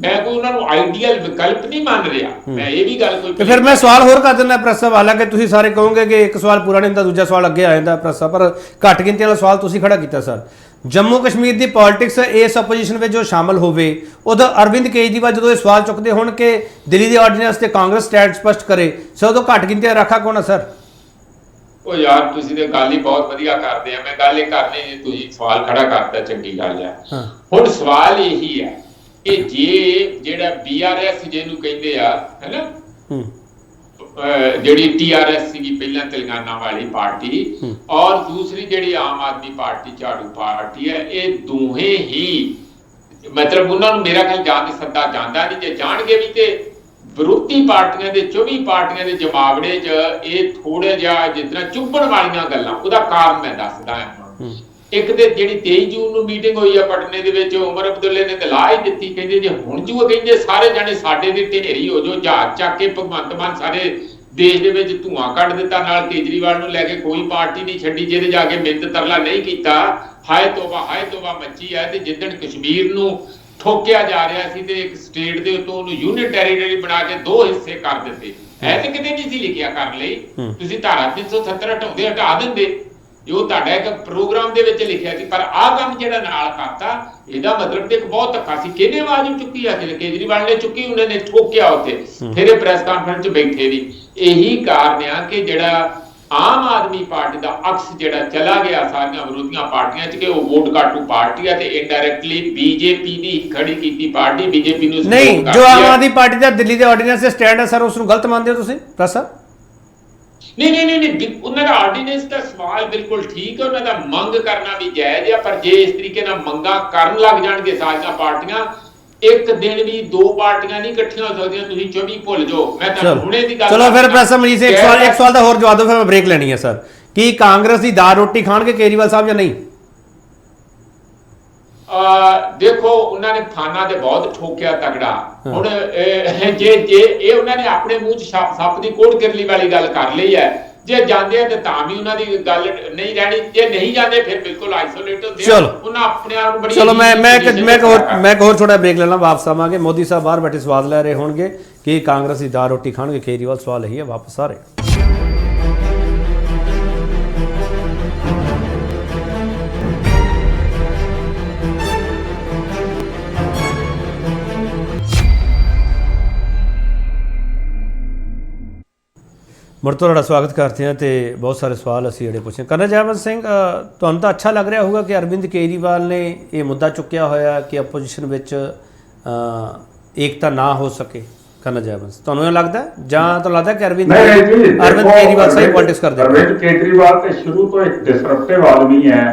Speaker 5: ਮੈਂ ਕੋਈ ਉਹਨਾਂ ਨੂੰ ਆਈਡੀਅਲ ਵਿਕਲਪ ਨਹੀਂ ਮੰਨ ਰਿਹਾ, ਮੈਂ ਇਹ ਵੀ ਗੱਲ ਕੋਈ।
Speaker 1: ਤੇ ਫਿਰ ਮੈਂ ਸਵਾਲ ਹੋਰ ਕਰ ਦਿੰਦਾ ਪ੍ਰੈਸ ਸਾਹਿਬ, ਹਾਲਾਂਕਿ ਤੁਸੀਂ ਸਾਰੇ ਕਹੋਗੇ ਕਿ ਇੱਕ ਸਵਾਲ ਪੂਰਾ ਨਹੀਂ ਹੁੰਦਾ, ਦੂਜਾ ਸਵਾਲ ਅੱਗੇ ਆ ਜਾਂਦਾ ਪ੍ਰੈਸ ਸਾਹਿਬ, ਪਰ ਘੱਟ ਗਿਣਤੀ ਵਾਲਾ ਸਵਾਲ ਤੁਸੀਂ ਖੜਾ ਕੀਤਾ ਸਰ। ਜੰਮੂ ਕਸ਼ਮੀਰ ਦੀ ਪੋਲਿਟਿਕਸ ਇਸ ਆਪੋਜੀਸ਼ਨ ਵਿੱਚ ਜੋ ਸ਼ਾਮਲ ਹੋਵੇ, ਉਦੋਂ ਅਰਵਿੰਦ ਕੇਜਰੀਵਾਲ ਜਦੋਂ ਇਹ ਸਵਾਲ ਚੁੱਕਦੇ ਹੋਣ ਕਿ ਦਿੱਲੀ ਦੇ ਆਰਡੀਨੈਂਸ ਤੇ ਕਾਂਗਰਸ ਸਟੈਂਡ ਸਪਸ਼ਟ ਕਰੇ, ਸੋ ਉਦੋਂ ਘੱਟ ਗਿਣਤੀ ਦਾ ਰਾਖਾ ਕੌਣ ਹੈ ਸਰ?
Speaker 5: ਉਹ ਯਾਰ ਤੁਸੀਂ ਤੇ ਗੱਲ ਹੀ ਬਹੁਤ ਵਧੀਆ ਕਰਦੇ ਆ, ਮੈਂ ਗੱਲ ਇਹ ਕਰਨੀ ਜੀ, ਤੁਸੀਂ ਸਵਾਲ ਖੜਾ ਕਰਤਾ, ਚੰਗੀ ਗੱਲ ਆ। ਹੁਣ ਸਵਾਲ ਇਹੀ ਹੈ ਕਿ ਜੇ ਜਿਹੜਾ BRS ਜਿਹਨੂੰ ਕਹਿੰਦੇ ਆ ਹੈਨਾ, ਜਿਹੜੀ TRS ਸੀਗੀ ਪਹਿਲਾਂ तेलंगाना वाली पार्टी, और दूसरी ਜਿਹੜੀ आम आदमी पार्टी झाड़ू पार्टी है, ਇਹ ਦੋਹੇ ਹੀ मतलब ਉਹਨਾਂ ਨੂੰ ਮੇਰਾ ਖਿਆਲ ਜਾਣ ਦੀ ਸੱਦਾ ਜਾਂਦਾ ਨਹੀਂ, ਜੇ ਜਾਣਗੇ ਵੀ ਤੇ ਵਿਰੋਧੀ ਪਾਰਟੀਆਂ ਦੇ 24 ਪਾਰਟੀਆਂ ਦੇ ਜਮਾਵੜੇ 'ਚ ਇਹ ਥੋੜਾ ਜਿਹਾ ਜਿਸ ਤਰ੍ਹਾਂ ਚੁੱਭਣ ਵਾਲੀਆਂ ਗੱਲਾਂ। ਉਹਦਾ ਕਾਰਨ ਮੈਂ ਦੱਸਦਾ ਹਾਂ। ਇੱਕ ਤੇ ਜਿਹੜੀ 23 ਜੂਨ ਨੂੰ ਮੀਟਿੰਗ ਹੋਈ ਆ ਪਟਨੇ ਦੇ ਵਿੱਚ, ਉਮਰ ਅਬਦੁੱਲੇ ਨੇ ਦਲਾਹ ਹੀ ਦਿੱਤੀ, ਕਹਿੰਦੇ ਜੇ ਹੁਣ ਜੂ ਕਹਿੰਦੇ ਸਾਰੇ ਜਾਣੇ ਸਾਡੇ ਦੇ ਢੇਰੀ ਹੋ ਜਾਓ, ਜਹਾਜ਼ ਚੱਕ ਕੇ ਭਗਵੰਤ ਮਾਨ ਸਾਰੇ ਦੇਸ਼ ਦੇ ਵਿੱਚ ਧੂਆਂ ਕੱਢ ਦਿੱਤਾ, ਨਾਲ ਕੇਜਰੀਵਾਲ ਨੂੰ ਲੈ ਕੇ ਕੋਈ ਪਾਰਟੀ ਨਹੀਂ ਛੱਡੀ ਜਿਹਦੇ ਜਾ ਕੇ ਮਿੰਤ ਤਰਲਾ ਨਹੀਂ ਕੀਤਾ। ਹਾਏ ਤੋਬਾ ਮੱਚੀ ਹੈ। ਤੇ ਜਿੱਦਣ ਕਸ਼ਮੀਰ ਨੂੰ ਠੋਕਿਆ ਜਾ ਰਿਹਾ ਸੀ ਤੇ ਇੱਕ ਸਟੇਟ ਦੇ ਉੱਤੋਂ ਉਹਨੂੰ ਯੂਨਿਟ ਟੈਰੀਟਰੀ ਬਣਾ ਕੇ 2 ਹਿੱਸੇ ਕਰ ਦਿੱਤੇ। ਇਹ ਤੇ ਕਿਤੇ ਨਹੀਂ ਸੀ ਲਿਖਿਆ ਕਰਨ ਲਈ, ਤੁਸੀਂ ਧਾਰਾ 370 ਹਟਾ ਦਿੰਦੇ, ਜੋ ਤੁਹਾਡਾ ਇੱਕ ਪ੍ਰੋਗਰਾਮ ਦੇ ਵਿੱਚ ਲਿਖਿਆ ਸੀ। ਪਰ ਆਹ ਕੰਮ ਜਿਹੜਾ ਨਾਲ ਕਰਤਾ, ਇਹਦਾ ਮਤਲਬ ਤੇ ਇੱਕ ਬਹੁਤ ਧੱਕਾ ਸੀ। ਕਿਹਨੇ ਆਵਾਜ਼ ਚੁੱਕੀ ਆ? ਕੇਜਰੀਵਾਲ ਨੇ ਚੁੱਕੀ, ਉਹਨਾਂ ਨੇ ਠੋਕਿਆ ਉੱਥੇ, ਫਿਰ ਇਹ ਪ੍ਰੈਸ ਕਾਨਫਰੰਸ 'ਚ ਬੈਠੇ ਨਹੀਂ। ਇਹੀ ਕਾਰਨ ਆ ਕਿ ਜਿਹੜਾ ਆਮ ਆਦਮੀ ਪਾਰਟੀ ਦਾ ਅਕਸ ਜਿਹੜਾ ਚਲਾ ਗਿਆ ਸਾਰੀਆਂ ਵਿਰੋਧੀਆਂ ਪਾਰਟੀਆਂ 'ਚ, ਕਿ ਉਹ ਵੋਟ ਕਾਟੂ ਪਾਰਟੀ ਆ ਤੇ ਇਨਡਾਇਰੈਕਟਲੀ BJP ਦੀ ਖੜੀ ਕੀਤੀ ਪਾਰਟੀ BJP ਨੂੰ
Speaker 1: ਨਹੀਂ। ਜੋ ਆਮ ਆਦਮੀ ਪਾਰਟੀ ਦਾ ਦਿੱਲੀ ਦੇ ਆਰਡੀਨੈਂਸ ਤੇ ਸਟੈਂਡ ਹੈ ਸਰ, ਉਸ ਨੂੰ ਗਲਤ ਮੰਨਦੇ ਹੋ ਤੁਸੀਂ ਪ੍ਰਸਾ?
Speaker 5: ਨਹੀਂ, ਉਹਨਾਂ ਦਾ ਆਰਡੀਨੈਂਸ ਦਾ ਸਵਾਲ ਬਿਲਕੁਲ ਠੀਕ ਹੈ, ਉਹਨਾਂ ਦਾ ਮੰਗ ਕਰਨਾ ਵੀ ਜਾਇਜ਼ ਆ। ਪਰ ਜੇ ਇਸ ਤਰੀਕੇ ਨਾਲ ਮੰਗਾਂ ਕਰਨ ਲੱਗ ਜਾਣਗੇ ਸਾਰੀਆਂ ਪਾਰਟੀਆਂ, ਇੱਕ ਦਿਨ ਵੀ 2 ਪਾਰਟੀਆਂ ਨਹੀਂ ਇਕੱਠੀਆਂ ਹੋ ਸਕਦੀਆਂ। ਤੁਸੀਂ 24 ਭੁੱਲ ਜਾਓ। ਮੈਂ ਤੁਹਾਨੂੰ ਹੁਣੇ ਦੀ ਗੱਲ
Speaker 1: ਚਲੋ ਫਿਰ ਪ੍ਰੋਫੈਸਰ ਮਨਜੀਤ ਸਿੰਘ ਇੱਕ ਸਵਾਲ ਦਾ ਹੋਰ ਜਵਾਬ ਦਿਓ, ਫਿਰ ਮੈਂ ਬ੍ਰੇਕ ਲੈਣੀ ਹੈ ਸਰ। ਕੀ ਕਾਂਗਰਸ ਦੀ ਦਾਲ ਰੋਟੀ ਖਾਣਗੇ ਕੇਜਰੀਵਾਲ ਸਾਹਿਬ ਜਾਂ ਨਹੀਂ?
Speaker 5: ਦੇਖੋ, ਉਹਨਾਂ ਨੇ ਖਾਨਾ ਤੇ ਬਹੁਤ ਠੋਕਿਆ ਤਗੜਾ। ਹੁਣ ਜੇ ਇਹ ਉਹਨਾਂ ਨੇ ਆਪਣੇ ਮੂੰਹ 'ਚ ਸੱਪ ਦੀ ਕੋੜ ਕਿਰਲੀ ਵਾਲੀ ਗੱਲ ਕਰ ਲਈ ਹੈ, ਜੇ ਜਾਂਦੇ ਆ ਤੇ ਤਾਂ ਵੀ ਉਹਨਾਂ ਦੀ ਗੱਲ ਨਹੀਂ ਰਹਿਣੀ, ਜੇ ਨਹੀਂ ਜਾਂਦੇ ਫਿਰ ਬਿਲਕੁਲ ਆਈਸੋਲੇਟ ਹੁੰਦੇ ਆ। ਉਹਨਾਂ ਆਪਣੇ ਆਪ ਨੂੰ ਬੜੀ
Speaker 1: ਚਲੋ ਮੈਂ ਇੱਕ ਹੋਰ ਛੋਟਾ ਬ੍ਰੇਕ ਲੈਣਾ, ਵਾਪਸ ਆਵਾਂਗੇ। ਮੋਦੀ ਸਾਹਿਬ ਬਾਹਰ ਬੈਠੇ ਸਵਾਲ ਲੈ ਰਹੇ ਹੋਣਗੇ ਕਿ ਕਾਂਗਰਸ ਦੀ ਦਾਲ ਰੋਟੀ ਖਾਣਗੇ ਕੇਜਰੀਵਾਲ, ਸਵਾਲ ਇਹੀ ਹੈ। ਵਾਪਸ ਆ ਰਹੇ। ਮੁੜ ਤੋਂ ਤੁਹਾਡਾ ਸਵਾਗਤ ਕਰਦੇ ਹਾਂ ਤੇ ਬਹੁਤ ਸਾਰੇ ਸਵਾਲ ਅਸੀਂ ਜਿਹੜੇ ਪੁੱਛੇ। ਕਰਨਲ ਜੈਵੰਤ ਸਿੰਘ, ਤੁਹਾਨੂੰ ਤਾਂ ਅੱਛਾ ਲੱਗ ਰਿਹਾ ਹੋਊਗਾ ਕਿ ਅਰਵਿੰਦ ਕੇਜਰੀਵਾਲ ਨੇ ਇਹ ਮੁੱਦਾ ਚੁੱਕਿਆ ਹੋਇਆ ਕਿ ਆਪੋਜੀਸ਼ਨ ਵਿੱਚ ਏਕਤਾ ਨਾ ਹੋ ਸਕੇ। ਕਰਨਲ ਜੈਵੰਤ, ਤੁਹਾਨੂੰ ਇਹ ਲੱਗਦਾ ਜਾਂ ਤੁਹਾਨੂੰ ਲੱਗਦਾ ਕਿ ਅਰਵਿੰਦ ਕੇਜਰੀਵਾਲ ਸਹੀ ਪੋਲਿਟਿਕਸ ਕਰਦੇ?
Speaker 2: ਅਰਵਿੰਦ ਕੇਜਰੀਵਾਲ ਤੇ ਸ਼ੁਰੂ ਤੋਂ ਇੱਕ ਡਿਸਰਪਟਿਵ ਆਦਮੀ ਹੈ।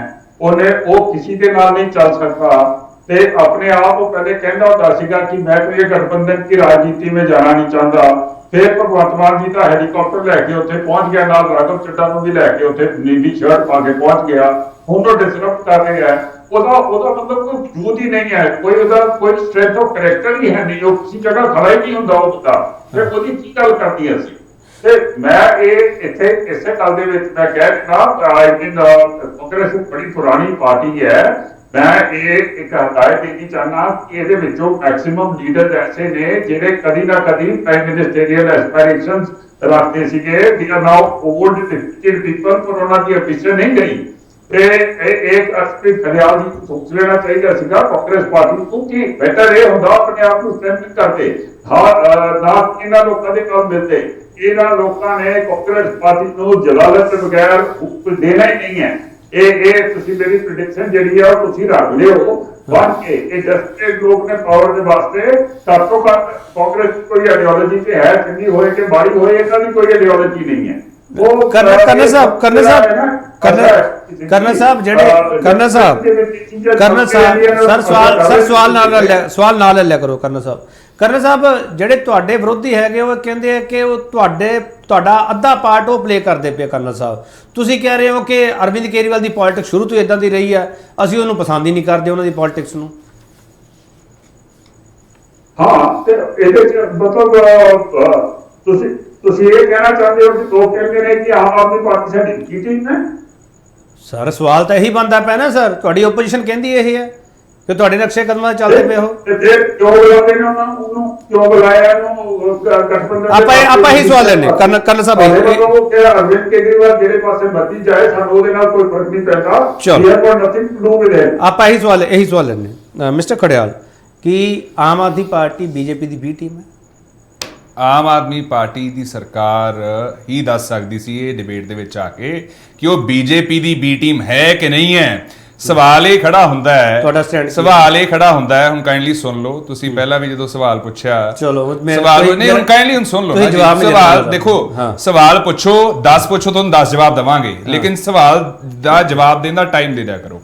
Speaker 2: ਉਹ ਕਿਸੇ ਦੇ ਨਾਲ ਨਹੀਂ ਚੱਲ ਸਕਦਾ ਤੇ ਆਪਣੇ ਆਪ ਉਹ ਪਹਿਲੇ ਕਹਿੰਦਾ ਹੁੰਦਾ ਸੀਗਾ ਕਿ ਮੈਂ ਕੋਈ ਗਠਬੰਧਨ की राजनीति में जाना नहीं चाहता। फिर भगवंत मान जी का हैलीकॉप्टर लैके उत्थे पहुंच गया, नाल राघव चड्ढा नूं भी लैके उत्थे नीली शर्ट पा के पहुंच गया। हुण वो डिसरप्ट कर रहे हैं। ਉਹਦਾ मतलब कोई वजूद ही नहीं है, कोई स्ट्रेंथ ऑफ कैरेक्टर ही है नहीं, ਉਹ ਕਿਸੇ ਜਗ੍ਹਾ ਖੜਾ ਹੀ ਨਹੀਂ ਹੁੰਦਾ ਉਹ ਬੰਦਾ। ਫਿਰ ਉਹਦੀ ਕੀ ਗੱਲ ਕਰਨੀ ਅਸੀਂ? ਤੇ ਮੈਂ ਇਹ ਇੱਥੇ ਇਸੇ ਗੱਲ ਦੇ ਵਿੱਚ ਮੈਂ ਕਹਿ ਰਿਹਾ ਕਾਂਗਰਸ ਬੜੀ ਪੁਰਾਣੀ ਪਾਰਟੀ ਹੈ। मैं ये एक हदायत देनी चाहना कि ਇਹਦੇ ਵਿੱਚੋਂ ਮੈਕਸਿਮਮ ਲੀਡਰ ਐਸੇ ਨੇ ਜਿਹੜੇ ਕਦੀ ਨਾ ਕਦੀ ਪ੍ਰਾਈਮ ਮਿਨਿਸਟਰੀਅਲ ਐਸਪੀਰੇਸ਼ਨਸ ਰੱਖਦੇ ਸੀਗੇ। They are now old difficult people, ਪਰ ਉਹਨਾਂ ਦੀ ਐਂਬੀਸ਼ਨ ਨਹੀਂ ਗਈ। ਇਹ ਇੱਕ ਅਸਲੀ ਖਿਆਲ ਦੀ ਸੋਚ ਲੈਣਾ ਚਾਹੀਦਾ ਸੀਗਾ ਕਾਂਗਰਸ ਪਾਰਟੀ ਨੂੰ ਕਿ ਬੈਟਰ ਇਹ ਹੁੰਦਾ ਆਪਣੇ ਆਪ ਨੂੰ ਸਟਰੈਂਥਨ ਕਰਦੇ। ਨਾ ਇਹਨਾਂ ਲੋਕਾਂ ਦੇ ਕੰਮ ਮਿਲਦੇ। ਇਹਨਾਂ ਲੋਕਾਂ ਨੇ ਕਾਂਗਰਸ ਪਾਰਟੀ ਨੂੰ ਜਲਾਲਤ ਬਗੈਰ ਦੇਣਾ ਹੀ ਨਹੀਂ ਹੈ। ਇਹ ਤੁਸੀਂ ਮੇਰੀ ਪ੍ਰਿਡਿਕਸ਼ਨ ਜਿਹੜੀ ਆ ਉਹ ਤੁਸੀਂ ਰੱਖ ਲਿਓ ਬਣ ਕੇ। ਇਹ ਜਸਟਿਸ ਲੋਕ ਨੇ ਪਾਵਰ ਦੇ ਵਾਸਤੇ ਸਭ ਤੋਂ ਘੱਟ ਕਾਂਗਰਸ ਕੋਈ ਆਈਡੀਓਲੋਜੀ ਤੇ ਹੈ, ਚੰਗੀ ਹੋਏ ਕਿ ਮਾੜੀ ਹੋਏ, ਇਹਨਾਂ ਦੀ ਕੋਈ ਆਈਡੀਓਲੋਜੀ ਨਹੀਂ ਹੈ।
Speaker 1: ਕਰਨਲ ਸਾਹਿਬ ਸਵਾਲ ਨਾਲ ਲੈ ਲਿਆ ਕਰੋ। ਕਰਨਲ ਸਾਹਿਬ ਜਿਹੜੇ ਤੁਹਾਡੇ ਵਿਰੋਧੀ ਹੈਗੇ ਉਹ ਕਹਿੰਦੇ ਆ ਕਿ ਉਹ ਤੁਹਾਡਾ ਅੱਧਾ ਪਾਰਟ ਉਹ ਪਲੇ ਕਰਦੇ ਪਏ। ਕਰਨਲ ਸਾਹਿਬ, ਤੁਸੀਂ ਕਹਿ ਰਹੇ ਹੋ ਕਿ ਅਰਵਿੰਦ ਕੇਜਰੀਵਾਲ ਦੀ ਪੋਲਿਟਿਕਸ ਸ਼ੁਰੂ ਤੋਂ ਇਦਾਂ ਦੀ ਰਹੀ ਹੈ, ਅਸੀਂ ਉਹਨੂੰ ਪਸੰਦ ਹੀ ਨਹੀਂ ਕਰਦੇ ਉਹਨਾਂ ਦੀ ਪੋਲਿਟਿਕਸ ਨੂੰ।
Speaker 2: ਹਾਂ, ਤੇ ਇਹਦੇ ਚ ਮਤਲਬ ਤੁਸੀਂ ਇਹ ਕਹਿਣਾ ਚਾਹੁੰਦੇ ਹੋ ਕਿ ਲੋਕ ਕਹਿੰਦੇ ਨੇ ਕਿ ਆਮ ਆਦਮੀ ਪਾਰਟੀ ਸਾਡੀ ਚੀਟਿੰਗ ਹੈ?
Speaker 1: ਸਰ ਸਵਾਲ ਤਾਂ ਇਹੀ ਬਣਦਾ ਪਿਆ ਨਾ ਸਰ, ਤੁਹਾਡੀ ਓਪੋਜੀਸ਼ਨ ਕਹਿੰਦੀ ਇਹ ਹੈ ਕਿ ਤੁਹਾਡੇ ਨਕਸ਼ੇ ਕਦਮਾਂ ਚੱਲਦੇ ਪਏ ਹੋ।
Speaker 2: ਤੇ ਫਿਰ ਕਿਉਂ ਬੁਲਾਉਂਦੇ ਨੇ ਉਹਨੂੰ ਕਿਉਂ ਬੁਲਾਇਆ ਉਹਨੂੰ ਗਠਬੰਧਨ?
Speaker 1: ਆਪਾਂ ਹੀ ਸਵਾਲ ਲੈਣੇ ਕਰਨਲ ਸਾਹਿਬ।
Speaker 2: ਅਰਵਿੰਦ ਕੇਜਰੀਵਾਲ ਜਿਹੜੇ ਪਾਸੇ ਮਰਜ਼ੀ ਜਾਏ, ਸਾਨੂੰ ਉਹਦੇ ਨਾਲ ਕੋਈ ਫਰਕ ਨਹੀਂ ਪੈਂਦਾ।
Speaker 1: ਆਪਾਂ ਇਹੀ ਸਵਾਲ ਲੈਣੇ। ਮਿਸਟਰ ਖੜਿਆਲ, ਕੀ ਆਮ ਆਦਮੀ ਪਾਰਟੀ BJP ਦੀ B ਟੀਮ ਹੈ?
Speaker 3: ਆਮ ਆਦਮੀ ਪਾਰਟੀ ਦੀ ਸਰਕਾਰ ਹੀ ਦੱਸ ਸਕਦੀ ਸੀ ਇਹ ਡਿਬੇਟ ਦੇ ਵਿੱਚ ਆ ਕੇ ਕਿ ਉਹ ਬੀਜੇਪੀ ਦੀ ਬੀ ਟੀਮ ਹੈ ਕਿ ਨਹੀਂ ਹੈ। ਸਵਾਲ ਇਹ ਖੜਾ ਹੁੰਦਾ ਹੈ,
Speaker 1: ਤੁਹਾਡਾ stand ਕੀ
Speaker 3: ਸਵਾਲ ਇਹ ਖੜਾ ਹੁੰਦਾ ਹੈ, ਹੁਣ ਕਾਈਂਡਲੀ ਸੁਣ ਲਓ ਤੁਸੀਂ। ਪਹਿਲਾਂ ਵੀ ਜਦੋਂ ਸਵਾਲ ਪੁੱਛਿਆ,
Speaker 1: ਚਲੋ
Speaker 3: ਸਵਾਲ ਨਹੀਂ, ਹੁਣ ਕਾਈਂਡਲੀ ਹੁਣ ਸੁਣ ਲਓ ਨਾ ਜੀ। ਸਵਾਲ ਦੇਖੋ, ਸਵਾਲ ਪੁੱਛੋ, 10 ਪੁੱਛੋ ਤੁਹਾਨੂੰ 10 ਜਵਾਬ ਦੇਵਾਂਗੇ, ਲੇਕਿਨ ਸਵਾਲ ਦਾ ਜਵਾਬ ਦੇਣ ਦਾ ਟਾਈਮ ਦੇ ਦਿਆ ਕਰੋ।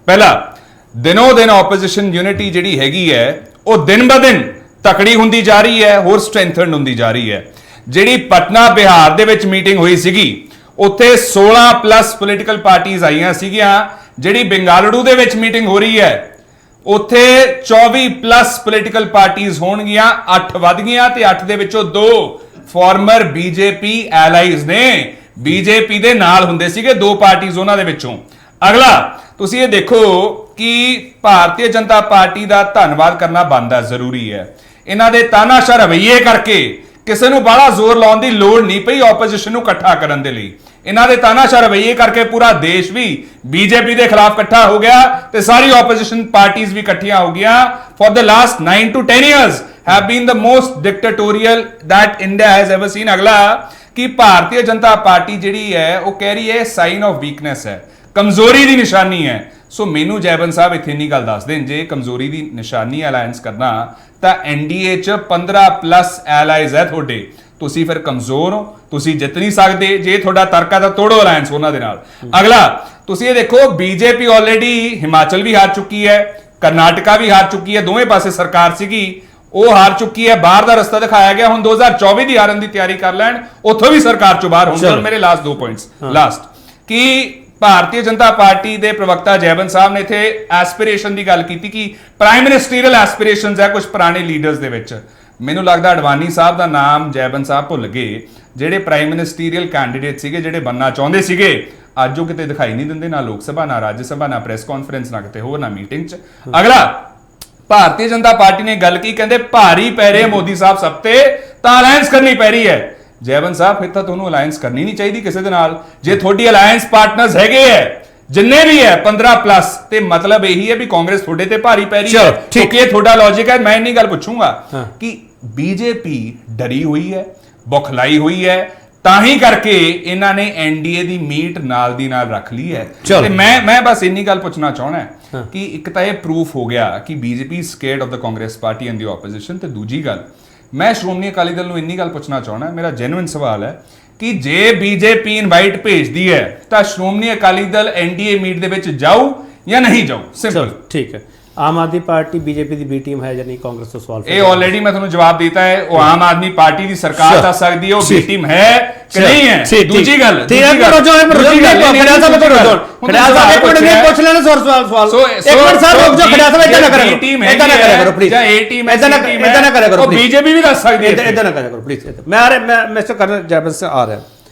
Speaker 3: ਪਹਿਲਾ, ਦਿਨੋਂ ਦਿਨ ਆਪੋਜੀਸ਼ਨ ਯੂਨਿਟੀ ਜਿਹੜੀ ਹੈਗੀ ਹੈ ਉਹ ਦਿਨ ਬ ਦਿਨ ਤਕੜੀ ਹੁੰਦੀ ਜਾ ਰਹੀ ਹੈ, ਹੋਰ ਸਟਰੈਂਥਨਡ ਹੁੰਦੀ ਜਾ ਰਹੀ ਹੈ। ਜਿਹੜੀ ਪਟਨਾ ਬਿਹਾਰ ਦੇ ਵਿੱਚ ਮੀਟਿੰਗ ਹੋਈ ਸੀਗੀ, ਉੱਥੇ 16 ਪਲੱਸ ਪੋਲੀਟੀਕਲ ਪਾਰਟੀਆਂ ਆਈਆਂ ਸੀਗੀਆਂ। ਜਿਹੜੀ ਬੰਗਾਲੁਰੂ ਦੇ ਵਿੱਚ ਮੀਟਿੰਗ ਹੋ ਰਹੀ ਹੈ, ਉੱਥੇ 24 ਪਲੱਸ ਪੋਲੀਟੀਕਲ ਪਾਰਟੀਆਂ ਹੋਣਗੀਆਂ, 8 ਵੱਧ ਗਈਆਂ ਤੇ 8 ਦੇ ਵਿੱਚੋਂ 2 ਫਾਰਮਰ ਬੀਜੇਪੀ ਐਲਾਈਜ਼ ਨੇ, ਬੀਜੇਪੀ ਦੇ ਨਾਲ ਹੁੰਦੇ ਸੀਗੇ 2 ਪਾਰਟੀਆਂ ਉਹਨਾਂ ਦੇ ਵਿੱਚੋਂ। ਅਗਲਾ ਤੁਸੀਂ ਇਹ ਦੇਖੋ ਕਿ ਭਾਰਤੀ ਜਨਤਾ ਪਾਰਟੀ ਦਾ ਧੰਨਵਾਦ ਕਰਨਾ ਬਣਦਾ ਜ਼ਰੂਰੀ ਹੈ। ਇਹਨਾਂ ਦੇ ਤਾਨਾਸ਼ਾਹ ਰਵੱਈਏ ਕਰਕੇ ਕਿਸੇ ਨੂੰ ਬੜਾ ਜ਼ੋਰ ਲਾਉਣ ਦੀ ਲੋੜ ਨਹੀਂ ਪਈ ਆਪੋਜੀਸ਼ਨ ਨੂੰ ਇਕੱਠਾ ਕਰਨ ਦੇ ਲਈ। ਇਹਨਾਂ ਦੇ ਤਾਨਾਸ਼ਾਹ ਰਵੱਈਏ ਕਰਕੇ ਪੂਰਾ ਦੇਸ਼ ਵੀ ਬੀਜੇਪੀ ਦੇ ਖਿਲਾਫ ਇਕੱਠਾ ਹੋ ਗਿਆ ਤੇ ਸਾਰੀ ਆਪੋਜੀਸ਼ਨ ਪਾਰਟੀਆਂ ਵੀ ਇਕੱਠੀਆਂ ਹੋ ਗਈਆਂ। For the last 9 to 10 years have been the most dictatorial that India has ever seen। ਅਗਲਾ ਕਿ ਭਾਰਤੀ ਜਨਤਾ ਪਾਰਟੀ ਜਿਹੜੀ ਹੈ ਉਹ ਕਹਿ ਰਹੀ ਹੈ ਸਾਈਨ ਆਫ ਵੀਕਨੈਸ ਹੈ, ਕਮਜ਼ੋਰੀ ਦੀ ਨਿਸ਼ਾਨੀ ਹੈ। ਸੋ ਮੈਨੂੰ ਜੈਬਨ ਸਾਹਿਬ ਇੱਥੇ ਇੰਨੀ ਗੱਲ ਦੱਸ ਦੇਣ, ਜੇ ਕਮਜ਼ੋਰੀ ਦੀ ਨਿਸ਼ਾਨੀ ਅਲਾਈਅੰਸ ਕਰਨਾ ਤਾਂ ਐਨਡੀਏ 'ਚ 15 ਪਲੱਸ ਐਲਾਈਜ਼ ਹੈ ਤੁਹਾਡੇ, ਤੁਸੀਂ ਫਿਰ ਕਮਜ਼ੋਰ ਹੋ, ਤੁਸੀਂ ਜਿੱਤ ਨਹੀਂ ਸਕਦੇ। ਜੇ ਤੁਹਾਡਾ ਤਰਕ ਹੈ ਤਾਂ ਤੋੜੋ ਅਲਾਈਅੰਸ ਉਹਨਾਂ ਦੇ ਨਾਲ। ਅਗਲਾ ਤੁਸੀਂ ਇਹ ਦੇਖੋ, ਬੀਜੇਪੀ ਆਲਰੇਡੀ ਹਿਮਾਚਲ ਵੀ ਹਾਰ ਚੁੱਕੀ ਹੈ, ਕਰਨਾਟਕਾ ਵੀ ਹਾਰ ਚੁੱਕੀ ਹੈ, ਦੋਵੇਂ ਪਾਸੇ ਸਰਕਾਰ ਸੀਗੀ ਉਹ ਹਾਰ ਚੁੱਕੀ ਹੈ। ਬਾਹਰ ਦਾ ਰਸਤਾ ਦਿਖਾਇਆ ਗਿਆ, ਹੁਣ 2024 ਦੀ ਹਾਰਨ ਦੀ ਤਿਆਰੀ ਕਰ ਲੈਣ, ਉੱਥੋਂ ਵੀ ਸਰਕਾਰ ਚੋਂ ਬਾਹਰ ਹੋਣ। ਮੇਰੇ ਲਾਸਟ 2 ਪੁਆਇੰਟਸ ਕਿ ਭਾਰਤੀ ਜਨਤਾ ਪਾਰਟੀ ਦੇ ਪ੍ਰਵਕਤਾ ਜੈਬਨ ਸਾਹਿਬ ਨੇ ਇੱਥੇ ਐਸਪੀਰੇਸ਼ਨ ਦੀ ਗੱਲ ਕੀਤੀ ਕਿ ਪ੍ਰਾਈਮ ਮਿਨਿਸਟਰੀਅਲ ਐਸਪੀਰੇਸ਼ਨਸ ਹੈ ਕੁਝ ਪੁਰਾਣੇ ਲੀਡਰਸ ਦੇ ਵਿੱਚ। ਮੈਨੂੰ ਲੱਗਦਾ ਅਡਵਾਨੀ ਸਾਹਿਬ ਦਾ ਨਾਮ ਜੈਬਨ ਸਾਹਿਬ ਭੁੱਲ ਗਏ, ਜਿਹੜੇ ਪ੍ਰਾਈਮ ਮਿਨਿਸਟਰੀਅਲ ਕੈਂਡੀਡੇਟ ਸੀਗੇ, ਜਿਹੜੇ ਬਣਨਾ ਚਾਹੁੰਦੇ ਸੀਗੇ, ਅੱਜ ਉਹ ਕਿਤੇ ਦਿਖਾਈ ਨਹੀਂ ਦਿੰਦੇ, ਨਾ ਲੋਕ ਸਭਾ, ਨਾ ਰਾਜ ਸਭਾ, ਨਾ ਪ੍ਰੈਸ ਕਾਨਫਰੰਸ, ਨਾ ਕਿਤੇ ਹੋਰ, ਨਾ ਮੀਟਿੰਗ 'ਚ। ਅਗਲਾ ਭਾਰਤੀ ਜਨਤਾ ਪਾਰਟੀ ਨੇ ਗੱਲ ਕੀ ਕਹਿੰਦੇ, ਭਾਰੀ ਪੈ ਰਹੇ ਮੋਦੀ ਸਾਹਿਬ ਸਭ ਤੇ ਤਾਂ ਅਲਾਈਅੰਸ ਕਰਨੀ ਪੈ ਰਹੀ ਹੈ। ਜੈਬਨ ਸਾਹਿਬ ਫਿਰ ਤਾਂ ਤੁਹਾਨੂੰ ਅਲਾਈਅੰਸ ਕਰਨੀ ਨਹੀਂ ਚਾਹੀਦੀ ਕਿਸੇ ਦੇ ਨਾਲ। ਜੇ ਤੁਹਾਡੀ ਅਲਾਈਅੰਸ ਪਾਰਟਨਰਸ ਹੈਗੇ ਹੈ ਜਿੰਨੇ ਵੀ ਹੈ 15 ਪਲੱਸ, ਤੇ ਮਤਲਬ ਇਹੀ ਹੈ ਵੀ ਕਾਂਗਰਸ ਤੁਹਾਡੇ ਤੇ ਭਾਰੀ ਪੈ ਰਹੀ ਹੈ, ਕਿਉਂਕਿ ਇਹ ਤੁਹਾਡਾ ਲੌਜੀਕ ਹੈ। ਮੈਂ ਇੰਨੀ ਗੱਲ ਪੁੱਛੂੰਗਾ ਕਿ ਬੀਜੇਪੀ ਡਰੀ ਹੋਈ ਹੈ, ਬੁਖਲਾਈ ਹੋਈ ਹੈ, ਤਾਂ ਹੀ ਕਰਕੇ ਇਹਨਾਂ ਨੇ ਐਨਡੀਏ ਦੀ ਮੀਟ ਨਾਲ ਦੀ ਨਾਲ ਰੱਖ ਲਈ ਹੈ। ਤੇ ਮੈਂ ਬਸ ਇੰਨੀ ਗੱਲ ਪੁੱਛਣਾ ਚਾਹਣਾ ਕਿ ਇੱਕ ਤਾਂ ਇਹ ਪ੍ਰੂਫ ਹੋ ਗਿਆ ਕਿ BJP scared of the Congress party and the opposition, ਤੇ ਦੂਜੀ ਗੱਲ ਮੈਂ ਸ਼੍ਰੋਮਣੀ ਅਕਾਲੀ ਦਲ ਨੂੰ ਇੰਨੀ ਗੱਲ ਪੁੱਛਣਾ ਚਾਹਣਾ, ਮੇਰਾ ਜੈਨੂਇਨ ਸਵਾਲ ਹੈ ਕਿ ਜੇ ਬੀਜੇਪੀ ਇਨਵਾਈਟ ਭੇਜਦੀ ਹੈ ਤਾਂ ਸ਼੍ਰੋਮਣੀ ਅਕਾਲੀ ਦਲ ਐਨਡੀਏ ਮੀਟ ਦੇ ਵਿੱਚ ਜਾਊ ਜਾਂ ਨਹੀਂ ਜਾਊ? ਸਿੰਪਲ।
Speaker 1: ਠੀਕ ਹੈ। ਆਮ ਆਦਮੀ ਪਾਰਟੀ ਬੀਜੇਪੀ ਦੀ ਬੀ ਟੀਮ ਹੈ ਜਾਂ ਨਹੀਂ, ਕਾਂਗਰਸ ਤੋਂ ਸਵਾਲ
Speaker 3: ਇਹ ਆਲਰੇਡੀ ਮੈਂ ਤੁਹਾਨੂੰ ਜਵਾਬ ਦਿੱਤਾ ਹੈ। ਉਹ ਆਮ ਆਦਮੀ ਪਾਰਟੀ ਦੀ ਸਰਕਾਰ ਦੱਸ ਸਕਦੀ ਹੈ ਉਹ ਬੀ ਟੀਮ ਹੈ ਕਿ ਨਹੀਂ ਹੈ। ਦੂਜੀ ਗੱਲ
Speaker 1: ਠੀਕ ਹੈ, ਖੜਿਆਲ ਸਾਹਿਬ ਪੁੱਛ ਲੈਣਾ ਸਵਾਲ। ਇੱਕ ਮਿੰਟ ਸਰ ਰੁਕ ਜਾਓ, ਖੜਿਆਲ ਸਾਹਿਬ ਇਦਾਂ ਨਾ ਕਰਿਆ ਕਰੋ, ਇਦਾਂ ਨਾ ਕਰਿਆ ਕਰੋ ਪਲੀਜ਼,
Speaker 3: ਜਾਂ ਏ ਟੀਮ
Speaker 1: ਇਦਾਂ ਨਾ ਕਰਿਆ ਕਰੋ।
Speaker 3: ਉਹ ਬੀਜੇਪੀ ਵੀ ਦੱਸ ਸਕਦੀ ਹੈ,
Speaker 1: ਇਦਾਂ ਨਾ ਕਰਿਆ ਕਰੋ ਪਲੀਜ਼। ਮੈਂ ਮਿਸਟਰ ਕਰਨਲ ਜੈਬਨ ਸਿੰਘ ਆ ਰਿਹਾ,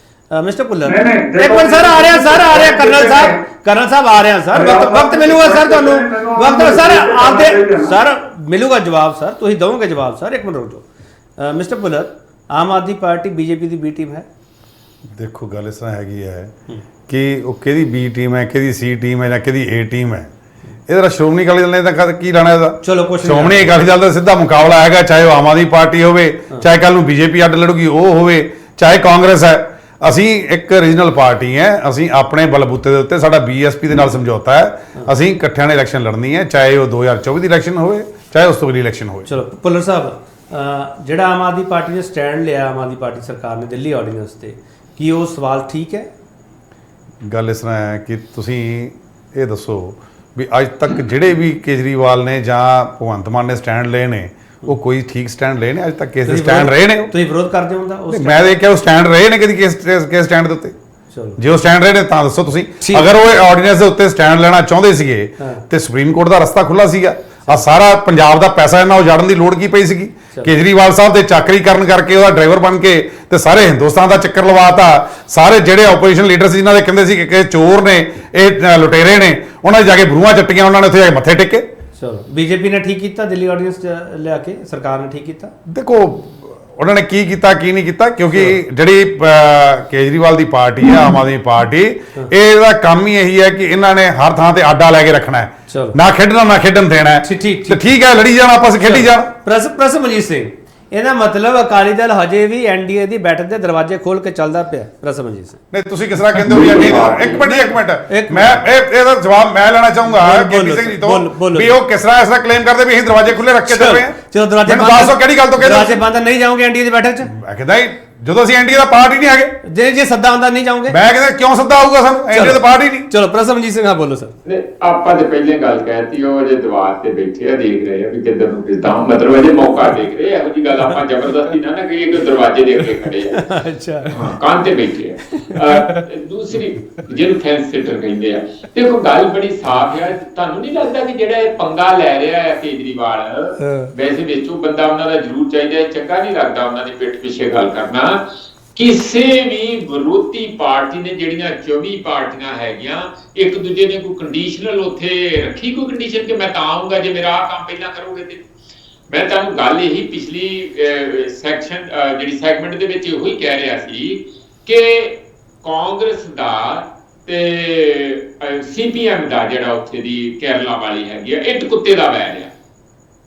Speaker 1: ਮਿਸਟਰ ਭੁੱਲਰ ਇੱਕ ਮਿੰਟ ਸਰ ਆ ਰਿਹਾ ਕਰਨਲ ਸਾਹਿਬ ਆ ਰਿਹਾ ਸਰ, ਵਕਤ ਮਿਲੂਗਾ ਸਰ ਤੁਹਾਨੂੰ, ਵਕਤ ਸਰ ਆਪਦੇ ਸਰ ਮਿਲੂਗਾ ਜਵਾਬ ਸਰ, ਤੁਸੀਂ ਦਵੋਗੇ ਜਵਾਬ ਸਰ। ਇੱਕ ਮਿੰਟ ਰੁਕ ਜਾਓ। Mister Bhullar, Aam Aadmi party BJP ਦੀ ਬੀ ਟੀਮ ਹੈ?
Speaker 4: ਦੇਖੋ ਗੱਲ ਇਸ ਤਰ੍ਹਾਂ ਹੈਗੀ ਹੈ ਕਿ ਉਹ ਕਿਹਦੀ ਬੀ ਟੀਮ ਹੈ, ਕਿਹਦੀ ਸੀ ਟੀਮ ਹੈ ਜਾਂ ਕਿਹਦੀ ਏ ਟੀਮ ਹੈ, ਇਹਦਾ ਸ਼੍ਰੋਮਣੀ ਅਕਾਲੀ ਦਲ ਨੇ ਤਾਂ ਕੀ ਲੈਣਾ ਇਹਦਾ?
Speaker 1: ਚਲੋ ਕੁਛ
Speaker 4: ਸ਼੍ਰੋਮਣੀ ਅਕਾਲੀ ਦਲ ਦਾ ਸਿੱਧਾ ਮੁਕਾਬਲਾ ਹੈਗਾ, ਚਾਹੇ ਉਹ ਆਮ ਆਦਮੀ ਪਾਰਟੀ ਹੋਵੇ, ਚਾਹੇ ਕੱਲ ਨੂੰ ਬੀਜੇਪੀ ਅੱਡ ਲੜੂਗੀ ਉਹ ਹੋਵੇ, ਚਾਹੇ ਕਾਂਗਰਸ ਹੈ। ਅਸੀਂ ਇੱਕ ਰੀਜਨਲ ਪਾਰਟੀ ਹੈ, ਅਸੀਂ ਆਪਣੇ ਬਲਬੂਤੇ ਦੇ ਉੱਤੇ, ਸਾਡਾ ਬੀਐਸਪੀ ਦੇ ਨਾਲ ਸਮਝੌਤਾ ਹੈ, ਅਸੀਂ ਇਕੱਠਿਆਂ ਨੇ ਇਲੈਕਸ਼ਨ ਲੜਨੀ ਹੈ, ਚਾਹੇ ਉਹ 2024 ਦੀ ਇਲੈਕਸ਼ਨ ਹੋਵੇ, ਚਾਹੇ ਉਸ ਤੋਂ ਅਗਲੀ ਇਲੈਕਸ਼ਨ ਹੋਵੇ।
Speaker 1: ਚਲੋ ਭੁੱਲਰ ਸਾਹਿਬ, ਜਿਹੜਾ ਆਮ ਆਦਮੀ ਪਾਰਟੀ ਨੇ ਸਟੈਂਡ ਲਿਆ, ਆਮ ਆਦਮੀ ਪਾਰਟੀ ਸਰਕਾਰ ਨੇ ਦਿੱਲੀ ਆਰਡੀਨੈਂਸ ਤੇ, ਕੀ ਉਹ ਸਵਾਲ ਠੀਕ ਹੈ? ਗੱਲ
Speaker 4: ਇਸ ਤਰ੍ਹਾਂ ਹੈ ਕਿ ਤੁਸੀਂ ਇਹ ਦੱਸੋ ਵੀ ਅੱਜ ਤੱਕ ਜਿਹੜੇ ਵੀ ਕੇਜਰੀਵਾਲ ਨੇ ਜਾਂ ਭਗਵੰਤ ਮਾਨ ਨੇ ਸਟੈਂਡ ਲਏ ਨੇ, ਉਹ ਕੋਈ ਠੀਕ ਸਟੈਂਡ ਲਏ ਨੇ ਅੱਜ ਤੱਕ? ਕਿਸੇ ਸਟੈਂਡ ਰਹੇ ਨੇ?
Speaker 1: ਤੁਸੀਂ ਵਿਰੋਧ ਕਰਦੇ ਹੋ ਉਹਦਾ?
Speaker 4: ਮੈਂ ਦੇਖ ਕੇ ਉਹ ਸਟੈਂਡ ਰਹੇ ਨੇ ਕਦੀ ਕਿਸ ਸਟੈਂਡ ਦੇ ਉੱਤੇ? ਜੇ ਉਹ ਸਟੈਂਡ ਰਹੇ ਨੇ ਤਾਂ ਦੱਸੋ ਤੁਸੀਂ। ਅਗਰ ਉਹ ਆਰਡੀਨੈਂਸ ਦੇ ਉੱਤੇ ਸਟੈਂਡ ਲੈਣਾ ਚਾਹੁੰਦੇ ਸੀਗੇ ਤੇ ਸੁਪਰੀਮ ਕੋਰਟ ਦਾ ਰਸਤਾ ਖੁੱਲਾ ਸੀਗਾ। ਆ ਸਾਰਾ ਪੰਜਾਬ ਦਾ ਪੈਸਾ ਇਹਨਾਂ ਉਜਾੜਨ ਦੀ ਲੋੜ ਕੀ ਪਈ ਸੀਗੀ? ਕੇਜਰੀਵਾਲ ਸਾਹਿਬ ਤੇ ਚਾਕਰੀ ਕਰਨ ਕਰਕੇ ਉਹਦਾ ਡਰਾਈਵਰ ਬਣ ਕੇ ਤੇ ਸਾਰੇ ਹਿੰਦੁਸਤਾਨ ਦਾ ਚੱਕਰ ਲਵਾਤਾ। ਸਾਰੇ ਜਿਹੜੇ ਆਪੋਜੀਸ਼ਨ ਲੀਡਰ ਸੀ ਜਿਨ੍ਹਾਂ ਦੇ ਕਹਿੰਦੇ ਸੀ ਕਿ ਚੋਰ ਨੇ, ਇਹ ਲੁਟੇਰੇ ਨੇ, ਉਹਨਾਂ ਨੇ ਜਾ ਕੇ ਬਰੂਹਾਂ ਚੱਟੀਆਂ, ਉਹਨਾਂ ਨੇ ਉੱਥੇ ਜਾ ਕੇ ਮੱਥੇ ਟੇਕੇ।
Speaker 1: ਚਲੋ ਬੀਜੇਪੀ ਨੇ ਠੀਕ ਕੀਤਾ ਦਿੱਲੀ ਆਰਡੀਨੈਂਸ ਲਿਆ ਕੇ, ਸਰਕਾਰ ਨੇ ਠੀਕ ਕੀਤਾ?
Speaker 4: ਦੇਖੋ ਉਹਨਾਂ ਨੇ ਕੀ ਕੀਤਾ ਕੀ ਨਹੀਂ ਕੀਤਾ, ਕਿਉਂਕਿ ਜਿਹੜੀ ਕੇਜਰੀਵਾਲ ਦੀ ਪਾਰਟੀ ਹੈ, ਆਮ ਆਦਮੀ ਪਾਰਟੀ, ਇਹਦਾ ਕੰਮ ਹੀ ਇਹੀ ਹੈ ਕਿ ਇਹਨਾਂ ਨੇ ਹਰ ਥਾਂ ਤੇ ਆਡਾ ਲੈ ਕੇ ਰੱਖਣਾ ਹੈ, ਨਾ ਖੇਡਣਾ ਨਾ ਖੇਡਣ ਦੇਣਾ ਹੈ। ਤੇ ਠੀਕ ਹੈ, ਲੜੀ ਜਾਣ, ਆਪਸ ਖੇਡੀ ਜਾਣ।
Speaker 1: ਪ੍ਰਸਮਜੀਤ ਸਿੰਘ, ਇਹਦਾ ਮਤਲਬ ਅਕਾਲੀ ਦਲ ਹਜੇ ਵੀ ਐਨਡੀਏ ਦੀ ਬੈਠਕ ਦੇ ਦਰਵਾਜ਼ੇ ਖੋਲ ਕੇ ਚੱਲਦਾ ਪਿਆ। ਰਸਮਜੀਤ ਸਿੰਘ
Speaker 4: ਨਹੀਂ ਤੁਸੀਂ ਕਿਸ ਤਰ੍ਹਾਂ ਕਹਿੰਦੇ ਹੋ ਯਾਰ ਇੱਕ ਮਿੰਟ ਮੈਂ ਇਹਦਾ ਜਵਾਬ ਮੈਂ ਲੈਣਾ ਚਾਹੂੰਗਾ ਕੇਪੀ ਸਿੰਘ ਜੀ ਤੋਂ ਵੀ ਉਹ ਕਿਸ ਤਰ੍ਹਾਂ ਕਲੇਮ ਕਰਦੇ ਵੀ ਅਸੀਂ ਦਰਵਾਜ਼ੇ ਖੁੱਲੇ ਰੱਖ ਕੇ ਚੱਲ ਰਹੇ ਹਾਂ।
Speaker 1: ਚਲੋ ਦਰਵਾਜ਼ੇ
Speaker 4: ਬੰਦ ਦੱਸੋ ਕਿਹੜੀ ਗੱਲ ਤੋਂ ਕਹਿੰਦੇ
Speaker 1: ਦਰਵਾਜ਼ੇ ਬੰਦ ਨਹੀਂ ਜਾਓਗੇ ਐਨਡੀਏ ਦੀ ਬੈਠਕ 'ਚ?
Speaker 4: ਮੈਂ ਕਹਿੰਦਾ ਜਦੋਂ ਅਸੀਂ ਐਨਡੀਏ ਦਾ ਪਾਰਟ ਹੀ ਨਹੀਂ ਹੈਗੇ।
Speaker 1: ਜੇ ਸੱਦਾ ਹੁੰਦਾ ਨਹੀਂ ਜਾਓਗੇ?
Speaker 4: ਮੈਂ ਕਹਿੰਦਾ ਕਿਉਂ ਸੱਦਾ ਆਊਗਾ ਸਾਨੂੰ, ਐਨਡੀਏ ਦਾ ਪਾਰਟ ਹੀ ਨਹੀਂ।
Speaker 1: ਚਲੋ ਪ੍ਰਸਮਜੀਤ ਸਿੰਘ, ਹਾਂ ਬੋਲੋ ਸਰ।
Speaker 5: ਨੇ ਆਪਾਂ ਤੇ ਪਹਿਲੇ ਗੱਲ ਕਹਿਤੀ ਉਹ ਅਜੇ ਦੀਵਾਰ ਤੇ ਬੈਠੇ ਆ, ਦੇਖ ਰਹੇ ਆ ਵੀ ਕਿੱਧਰ ਨੂੰ ਕਿੱਦਾਂ, ਮਤਲਬ ਅਜੇ ਮੌਕਾ ਦੇਖ ਰਹੇ ਆ। ਇਹੋ ਜੀ ਗੱਲ ਆਪਾਂ ਜ਼ਬਰਦਸਤੀ ਨਾ ਕਹੀਏ ਕਿ ਦਰਵਾਜ਼ੇ ਦੇ ਅੱਗੇ ਖੜੇ ਆ।
Speaker 1: ਅੱਛਾ,
Speaker 5: ਹਾਂ, ਕੰਨ ਤੇ ਬੈਠੇ ਆ। ਦੂਸਰੀ ਜਿਹਨੂੰ ਫੈਂਸ ਸਿਟਰ ਕਹਿੰਦੇ ਆ, ਦੇਖੋ ਗੱਲ ਬੜੀ ਸਾਫ਼ ਹੈ। ਤੁਹਾਨੂੰ ਨਹੀਂ ਲੱਗਦਾ ਕਿ ਜਿਹੜਾ ਇਹ ਪੰਗਾ ਲੈ ਰਿਹਾ ਹੈ ਕੇਜਰੀਵਾਲ, ਵੈਸੇ ਵਿੱਚੋਂ ਬੰਦਾ ਉਹਨਾਂ ਦਾ ਜ਼ਰੂਰ ਚਾਹੀਦਾ ਹੈ, ਚੰਗਾ ਨਹੀਂ ਲੱਗਦਾ ਉਹਨਾਂ ਦੀ ਪਿੱਠ ਪਿੱਛੇ ਗੱਲ ਕਰਨਾ। ਕਿਸੇ ਵੀ ਵਿਰੋਧੀ ਪਾਰਟੀ ਨੇ ਜਿਹੜੀਆਂ 24 ਪਾਰਟੀਆਂ ਹੈਗੀਆਂ, ਇੱਕ ਦੂਜੇ ਨੇ ਕੋਈ ਕੰਡੀਸ਼ਨਲ ਉੱਥੇ ਰੱਖੀ, ਕੋਈ ਕੰਡੀਸ਼ਨ ਕਿ ਮੈਂ ਤਾਂ ਆਉਂਗਾ ਜੇ ਮੇਰਾ ਆਹ ਕੰਮ ਪਹਿਲਾਂ ਕਰੋਗੇ ਤੇ। ਮੈਂ ਤੁਹਾਨੂੰ ਗੱਲ ਇਹੀ ਪਿਛਲੀ ਸੈਕਸ਼ਨ ਜਿਹੜੀ ਸੈਗਮੈਂਟ ਦੇ ਵਿੱਚ ਇਹੋ ਹੀ ਕਹਿ ਰਿਹਾ ਸੀ ਕਿ ਕਾਂਗਰਸ ਦਾ ਤੇ ਸੀਪੀਐਮ ਦਾ ਜਿਹੜਾ ਉੱਥੇ ਦੀ ਕੇਰਲਾ ਵਾਲੀ ਹੈਗੀ ਆ, ਇੱਟ ਕੁੱਤੇ ਦਾ ਵੈਰ ਆ।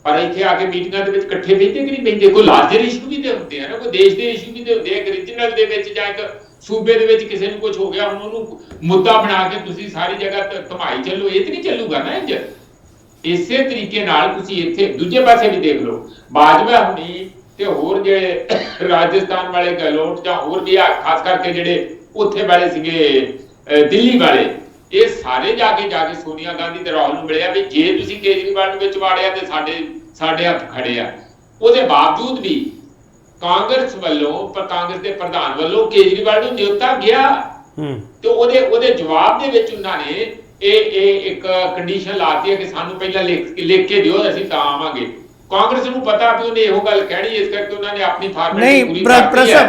Speaker 5: ਪਰ ਇੱਥੇ ਆ ਕੇ ਮੀਟਿੰਗਾਂ ਦੇ ਵਿੱਚ ਇਕੱਠੇ ਬੈਠੇ ਕਿ ਨਹੀਂ ਬੈਠੇ? ਕੋਈ ਲਾਰਜਰ ਇਸ਼ੂ ਵੀ ਤੇ ਹੁੰਦੇ ਆ ਨਾ, ਕੋਈ ਦੇਸ਼ ਦੇ ਇਸ਼ੂ ਵੀ ਤੇ ਹੁੰਦੇ ਆ। ਇੱਕ ਰੀਜਨਲ ਦੇ ਵਿੱਚ ਜਾਂ ਇੱਕ ਸੂਬੇ ਦੇ ਵਿੱਚ ਕਿਸੇ ਨੂੰ ਕੁਝ ਹੋ ਗਿਆ, ਹੁਣ ਉਹਨੂੰ ਮੁੱਦਾ ਬਣਾ ਕੇ ਤੁਸੀਂ ਸਾਰੀ ਜਗ੍ਹਾ ਧਮਾਈ ਚੱਲੋ, ਇਹ ਤੇ ਨਹੀਂ ਚੱਲੂਗਾ ਨਾ। ਇੰਜ ਇਸੇ ਤਰੀਕੇ ਨਾਲ ਤੁਸੀਂ ਇੱਥੇ ਦੂਜੇ ਪਾਸੇ ਵੀ ਦੇਖ ਲਓ, ਬਾਜਵਾ ਹੁਣੀ ਤੇ ਹੋਰ ਜਿਹੜੇ ਰਾਜਸਥਾਨ ਵਾਲੇ ਗਹਿਲੋਟ ਜਾਂ ਹੋਰ ਵੀ ਆ, ਖਾਸ ਕਰਕੇ ਜਿਹੜੇ ਉੱਥੇ ਵਾਲੇ ਸੀਗੇ ਦਿੱਲੀ ਵਾਲੇ, ਇਹ ਸਾਰੇ ਜਾ ਕੇ ਸੋਨੀਆ ਗਾਂਧੀ ਤੇ ਰਾਹੁਲ ਨੂੰ ਮਿਲਿਆ ਵੀ ਜੇ ਤੁਸੀਂ ਕੇਜਰੀਵਾਲ ਨੂੰ ਵਿੱਚ ਵਾੜਿਆ ਤੇ ਸਾਡੇ ਹੱਥ ਖੜੇ ਆ। ਉਹਦੇ ਬਾਵਜੂਦ ਵੀ ਕਾਂਗਰਸ ਵੱਲੋਂ, ਪਰ ਕਾਂਗਰਸ ਦੇ ਪ੍ਰਧਾਨ ਵੱਲੋਂ ਕੇਜਰੀਵਾਲ ਨੂੰ ਨਿਯੁਕਤਾ ਗਿਆ ਤੇ ਉਹਦੇ ਜਵਾਬ ਦੇ ਵਿੱਚ ਉਹਨਾਂ ਨੇ ਇਹ ਇੱਕ ਕੰਡੀਸ਼ਨ ਲਾਤੀ ਹੈ ਕਿ ਸਾਨੂੰ ਪਹਿਲਾਂ ਲਿਖ ਕੇ ਦਿਓ, ਅਸੀਂ ਤਾਂ ਆਵਾਂਗੇ। ਕਾਂਗਰਸ ਨੂੰ ਪਤਾ ਵੀ ਉਹਨੇ ਇਹੋ ਗੱਲ ਕਹਿਣੀ, ਇਸ ਕਰਕੇ ਉਹਨਾਂ ਨੇ ਆਪਣੀ ਫਾਰਮੈਲਿਟੀ ਪੂਰੀ ਕਰਤੀ ਹੈ।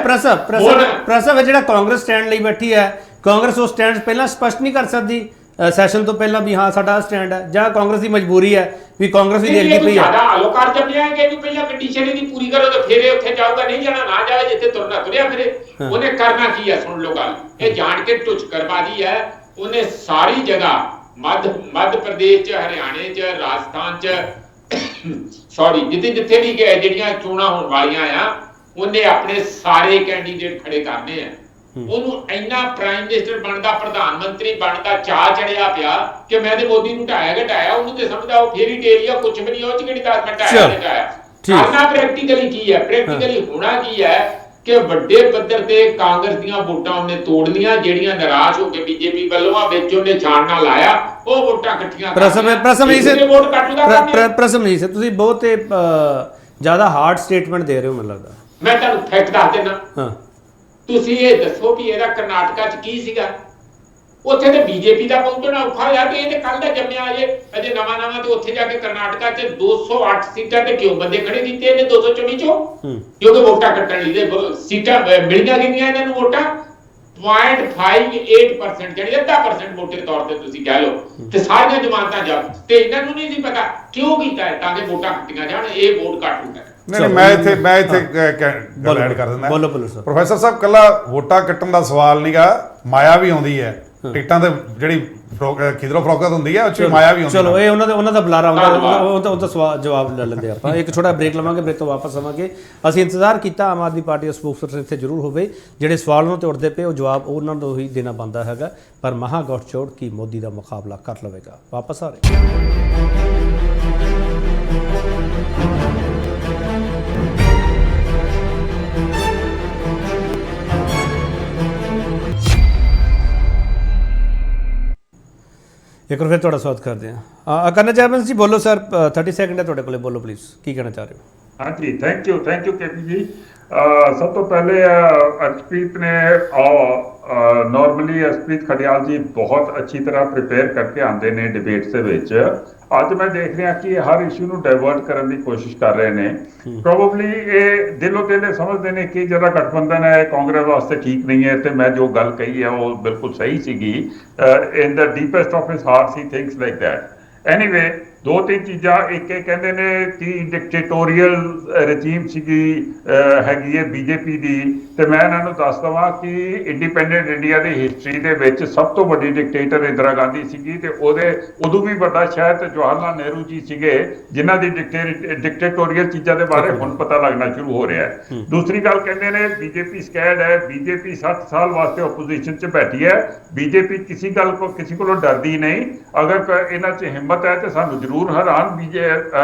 Speaker 1: ਪ੍ਰਸਵ ਜਿਹੜਾ ਕਾਂਗਰਸ ਸਟੈਂਡ ਲਈ ਬੈਠੀ ਹੈ, ਕਾਂਗਰਸ ਉਹ ਸਟੈਂਡ ਪਹਿਲਾਂ ਸਪਸ਼ਟ ਨਹੀਂ ਕਰ ਸਕਦੀ ਸੈਸ਼ਨ ਤੋਂ ਪਹਿਲਾਂ ਵੀ ਹਾਂ ਸਾਡਾ ਸਟੈਂਡ ਹੈ, ਜਾਂ ਕਾਂਗਰਸ ਦੀ ਮਜਬੂਰੀ ਹੈ ਵੀ ਕਾਂਗਰਸ ਵੀ ਦੇਖਦੀ ਪਈ ਹੈ?
Speaker 5: ਸਾਡਾ ਅਲੋਕਾਰ ਜੰਮਿਆ ਹੈ ਕਿ ਪਹਿਲਾਂ ਕੰਡੀਸ਼ਨ ਇਹਦੀ ਪੂਰੀ ਕਰੋ ਤੇ ਫਿਰ ਇਹ ਉੱਥੇ ਜਾਊਗਾ, ਨਹੀਂ ਜਾਣਾ ਨਾ ਜਾਵੇ, ਜਿੱਥੇ ਤੁਰਨਾ ਤੁਰਿਆ ਫਿਰੇ। ਉਹਨੇ ਕਰਨਾ ਕੀ ਹੈ ਸੁਣ ਲਓ ਗੱਲ, ਇਹ ਜਾਣ ਕੇ ਟੁਚਕਰਬਾਜ਼ੀ ਹੈ। ਉਹਨੇ ਸਾਰੀ ਜਗ੍ਹਾ ਮੱਧ ਪ੍ਰਦੇਸ਼ ਚ, ਹਰਿਆਣੇ ਚ, ਰਾਜਸਥਾਨ ਚ, ਸੌਰੀ ਜਿੱਥੇ ਵੀ ਜਿਹੜੀਆਂ ਚੋਣਾਂ ਹੋਣ ਵਾਲੀਆਂ ਆ, ਉਹਨੇ ਆਪਣੇ ਸਾਰੇ ਕੈਂਡੀਡੇਟ ਖੜੇ ਕਰਨੇ ਆ। ਉਹਨੂੰ ਇੰਨਾ ਪ੍ਰਾਈਮ ਮਿਨਿਸਟਰ ਬਣਦਾ, ਪ੍ਰਧਾਨ ਮੰਤਰੀ ਬਣਦਾ ਚਾਹ ਚੜਿਆ ਪਿਆ ਕਿ ਮੈਂ ਤੇ ਮੋਦੀ ਨੂੰ ਢਾਇਆ। ਉਹਨੂੰ ਤੇ ਸਮਝਦਾ ਉਹ ਫੇਰੀ ਟੇਰੀਆ ਕੁਝ ਵੀ ਨਹੀਂ, ਉਹ ਚ ਕਿਹੜੀ 10 ਮਿੰਟ ਢਾਇਆ। ਕਰਨਾ ਪ੍ਰੈਕਟੀਕਲੀ ਕੀ ਹੈ? ਪ੍ਰੈਕਟੀਕਲੀ ਹੋਣਾ ਕੀ ਹੈ ਕਿ ਵੱਡੇ ਪੱਧਰ ਤੇ ਕਾਂਗਰਸ ਦੀਆਂ ਵੋਟਾਂ ਉਹਨੇ ਤੋੜਨੀਆਂ, ਜਿਹੜੀਆਂ ਨਾਰਾਜ਼ ਹੋ ਕੇ ਬੀਜੇਪੀ ਵੱਲੋਂ ਆ ਵਿੱਚ ਉਹਨੇ ਛਾਣਨਾ ਲਾਇਆ, ਉਹ ਵੋਟਾਂ ਇਕੱਠੀਆਂ
Speaker 1: ਪ੍ਰਸਮਜੀਤ ਤੁਸੀਂ ਬਹੁਤ ਜ਼ਿਆਦਾ ਹਾਰਡ ਸਟੇਟਮੈਂਟ ਦੇ ਰਹੇ ਹੋ ਮੈਨੂੰ ਲੱਗਦਾ।
Speaker 5: ਮੈਂ ਤੁਹਾਨੂੰ ਫੈਕਟ ਦੱਸ ਦੇਣਾ। ਤੁਸੀਂ ਇਹ ਦੱਸੋ ਕਿ ਇਹਦਾ ਕਰਨਾਟਕਾ ਚ ਕੀ ਸੀਗਾ? ਉੱਥੇ ਤੇ ਬੀਜੇਪੀ ਦਾ ਪਹੁੰਚਣਾ ਔਖਾ ਹੋਇਆ ਕਿ ਇਹ ਤੇ ਕੱਲ ਦਾ ਜੰਮਿਆ ਅਜੇ ਨਵਾਂ ਤੇ ਉੱਥੇ ਜਾ ਕੇ ਕਰਨਾਟਕਾ ਚ 208 ਸੀਟਾਂ ਤੇ ਕਿਉਂ ਬੰਦੇ ਖੜੇ ਕੀਤੇ ਇਹਨੇ 224 ਚੋਂ? ਕਿਉਂਕਿ ਵੋਟਾਂ ਕੱਟਣ ਲਈ ਸੀਟਾਂ ਮਿਲੀਆਂ ਕਿੰਨੀਆਂ ਇਹਨਾਂ ਨੂੰ ਵੋਟਾਂ? 0.58% ਜਿਹੜੀ 80% ਵੋਟੇ ਤੌਰ ਤੇ ਤੁਸੀਂ ਕਹਿ ਲਓ, ਤੇ ਸਾਰੀਆਂ ਜਮਾਤਾਂ ਜਾ ਤੇ ਇਹਨਾਂ ਨੂੰ ਨਹੀਂ ਸੀ ਪਤਾ ਕਿਉਂ ਕੀਤਾ ਹੈ ਤਾਂ ਕਿ ਵੋਟਾਂ ਕੱਟੀਆਂ ਜਾਣ, ਇਹ ਵੋਟ ਕੱਟ ਹੁੰਦਾ।
Speaker 4: ਨਹੀਂ ਮੈਂ ਇੱਥੇ ਗੱਲ ਐਡ ਕਰ ਦਿੰਦਾ।
Speaker 1: ਬੋਲੋ ਸਰ।
Speaker 4: ਪ੍ਰੋਫੈਸਰ ਸਾਹਿਬ, ਕੱਲਾ ਵੋਟਾਂ ਕੱਟਣ ਦਾ ਸਵਾਲ ਨਹੀਂਗਾ, ਮਾਇਆ ਵੀ ਆਉਂਦੀ ਹੈ ਟਿਕਟਾਂ ਤੇ, ਜਿਹੜੀ ਖਿਦਰੋ ਫਰੋਖਤ ਹੁੰਦੀ ਹੈ ਉਹ ਚ ਮਾਇਆ ਵੀ ਆਉਂਦੀ ਹੈ।
Speaker 1: ਚਲੋ ਇਹ ਉਹਨਾਂ ਦਾ ਬੁਲਾਰਾ ਹੁੰਦਾ, ਉਹ ਤਾਂ ਸਵਾਲ ਜਵਾਬ ਲੈ ਲੈਂਦੇ ਆਪਾਂ। ਇੱਕ ਛੋਟਾ ਬ੍ਰੇਕ ਲਵਾਂਗੇ, ਬ੍ਰੇਕ ਤੋਂ ਵਾਪਸ ਆਵਾਂਗੇ। ਅਸੀਂ ਇੰਤਜ਼ਾਰ ਕੀਤਾ ਆਮ ਆਦਮੀ ਪਾਰਟੀ ਦਾ ਸਪੋਕਸਪਰਸਨ ਇੱਥੇ ਜ਼ਰੂਰ ਹੋਵੇ, ਜਿਹੜੇ ਸਵਾਲ ਉਹਨਾਂ ਤੇ ਉੱਠਦੇ ਪਏ ਉਹ ਜਵਾਬ ਉਹਨਾਂ ਨੂੰ ਹੀ ਦੇਣਾ ਬਣਦਾ ਹੈਗਾ। ਪਰ ਮਹਾਗਠਜੋੜ ਕੀ ਮੋਦੀ ਦਾ ਮੁਕਾਬਲਾ ਕਰ ਲਵੇਗਾ? ਵਾਪਸ ਆ ਰਹੇ। ਇੱਕ ਵਾਰ ਫਿਰ ਤੁਹਾਡਾ ਸਵਾਗਤ ਕਰਦੇ ਹਾਂ। ਕਰਨਾ ਚਾਹਬੰਸ ਜੀ ਬੋਲੋ ਸਰ, 30 ਸੈਕਿੰਡ ਹੈ ਤੁਹਾਡੇ ਕੋਲੇ, ਬੋਲੋ ਪਲੀਜ਼, ਕੀ ਕਹਿਣਾ ਚਾਹ ਰਹੇ ਹੋ?
Speaker 2: हाँ जी, थैंक यू केपी जी। सब तो पहले अर्शप्रीत ने नॉर्मली अर्शप्रीत खडियाल जी बहुत अच्छी तरह प्रिपेयर करके आते हैं डिबेट्स ਦੇ ਵਿੱਚ। ਅੱਜ ਮੈਂ ਦੇਖ ਰਿਹਾ ਕਿ ਹਰ ਇਸ਼ੂ ਨੂੰ ਡਾਇਵਰਟ ਕਰਨ ਦੀ ਕੋਸ਼ਿਸ਼ ਕਰ ਰਹੇ ਨੇ। ਪ੍ਰੋਬਬਲੀ ਇਹ ਦਿਲੋਂ ਦਿਲ ਸਮਝਦੇ ਨੇ ਕਿ ਜਿਹੜਾ ਗਠਬੰਧਨ ਹੈ ਕਾਂਗਰਸ ਵਾਸਤੇ ਠੀਕ ਨਹੀਂ ਹੈ, ਤੇ ਮੈਂ ਜੋ ਗੱਲ ਕਹੀ ਹੈ ਉਹ ਬਿਲਕੁਲ ਸਹੀ ਸੀਗੀ। In the deepest of his heart he thinks like that. Anyway ਦੋ ਤਿੰਨ ਚੀਜ਼ਾਂ, ਇੱਕ ਇਹ ਕਹਿੰਦੇ ਨੇ ਕਿ ਡਿਕਟੇਟੋਰੀਅਲ ਰਜੀਮ ਸੀਗੀ ਹੈਗੀ ਹੈ ਬੀਜੇਪੀ ਦੀ, ਤੇ ਮੈਂ ਇਹਨਾਂ ਨੂੰ ਦੱਸ ਦਵਾਂ ਕਿ ਇੰਡੀਪੈਂਡੈਂਟ ਇੰਡੀਆ ਦੀ ਹਿਸਟਰੀ ਦੇ ਵਿੱਚ ਸਭ ਤੋਂ ਵੱਡੀ ਡਿਕਟੇਟਰ ਇੰਦਰਾ ਗਾਂਧੀ ਸੀਗੀ, ਤੇ ਉਹਦੇ ਉਦੋਂ ਵੀ ਵੱਡਾ ਸ਼ਾਇਦ ਜਵਾਹਰ ਲਾਲ ਨਹਿਰੂ ਜੀ ਸੀਗੇ, ਜਿਨ੍ਹਾਂ ਦੀ ਡਿਕਟੇਟੋਰੀਅਲ ਚੀਜ਼ਾਂ ਦੇ ਬਾਰੇ ਹੁਣ ਪਤਾ ਲੱਗਣਾ ਸ਼ੁਰੂ ਹੋ ਰਿਹਾ ਹੈ। ਦੂਸਰੀ ਗੱਲ ਕਹਿੰਦੇ ਨੇ ਬੀਜੇਪੀ ਸਕੈਡ ਹੈ, ਬੀਜੇਪੀ 60 ਸਾਲ ਵਾਸਤੇ ਆਪੋਜੀਸ਼ਨ 'ਚ ਬੈਠੀ ਹੈ, ਬੀਜੇਪੀ ਕਿਸੇ ਕੋਲੋਂ ਡਰਦੀ ਨਹੀਂ, ਅਗਰ ਇਹਨਾਂ 'ਚ ਹਿੰਮਤ ਹੈ ਤੇ ਸਾਨੂੰ ਜ਼ਰੂਰ ਹਰਾਨ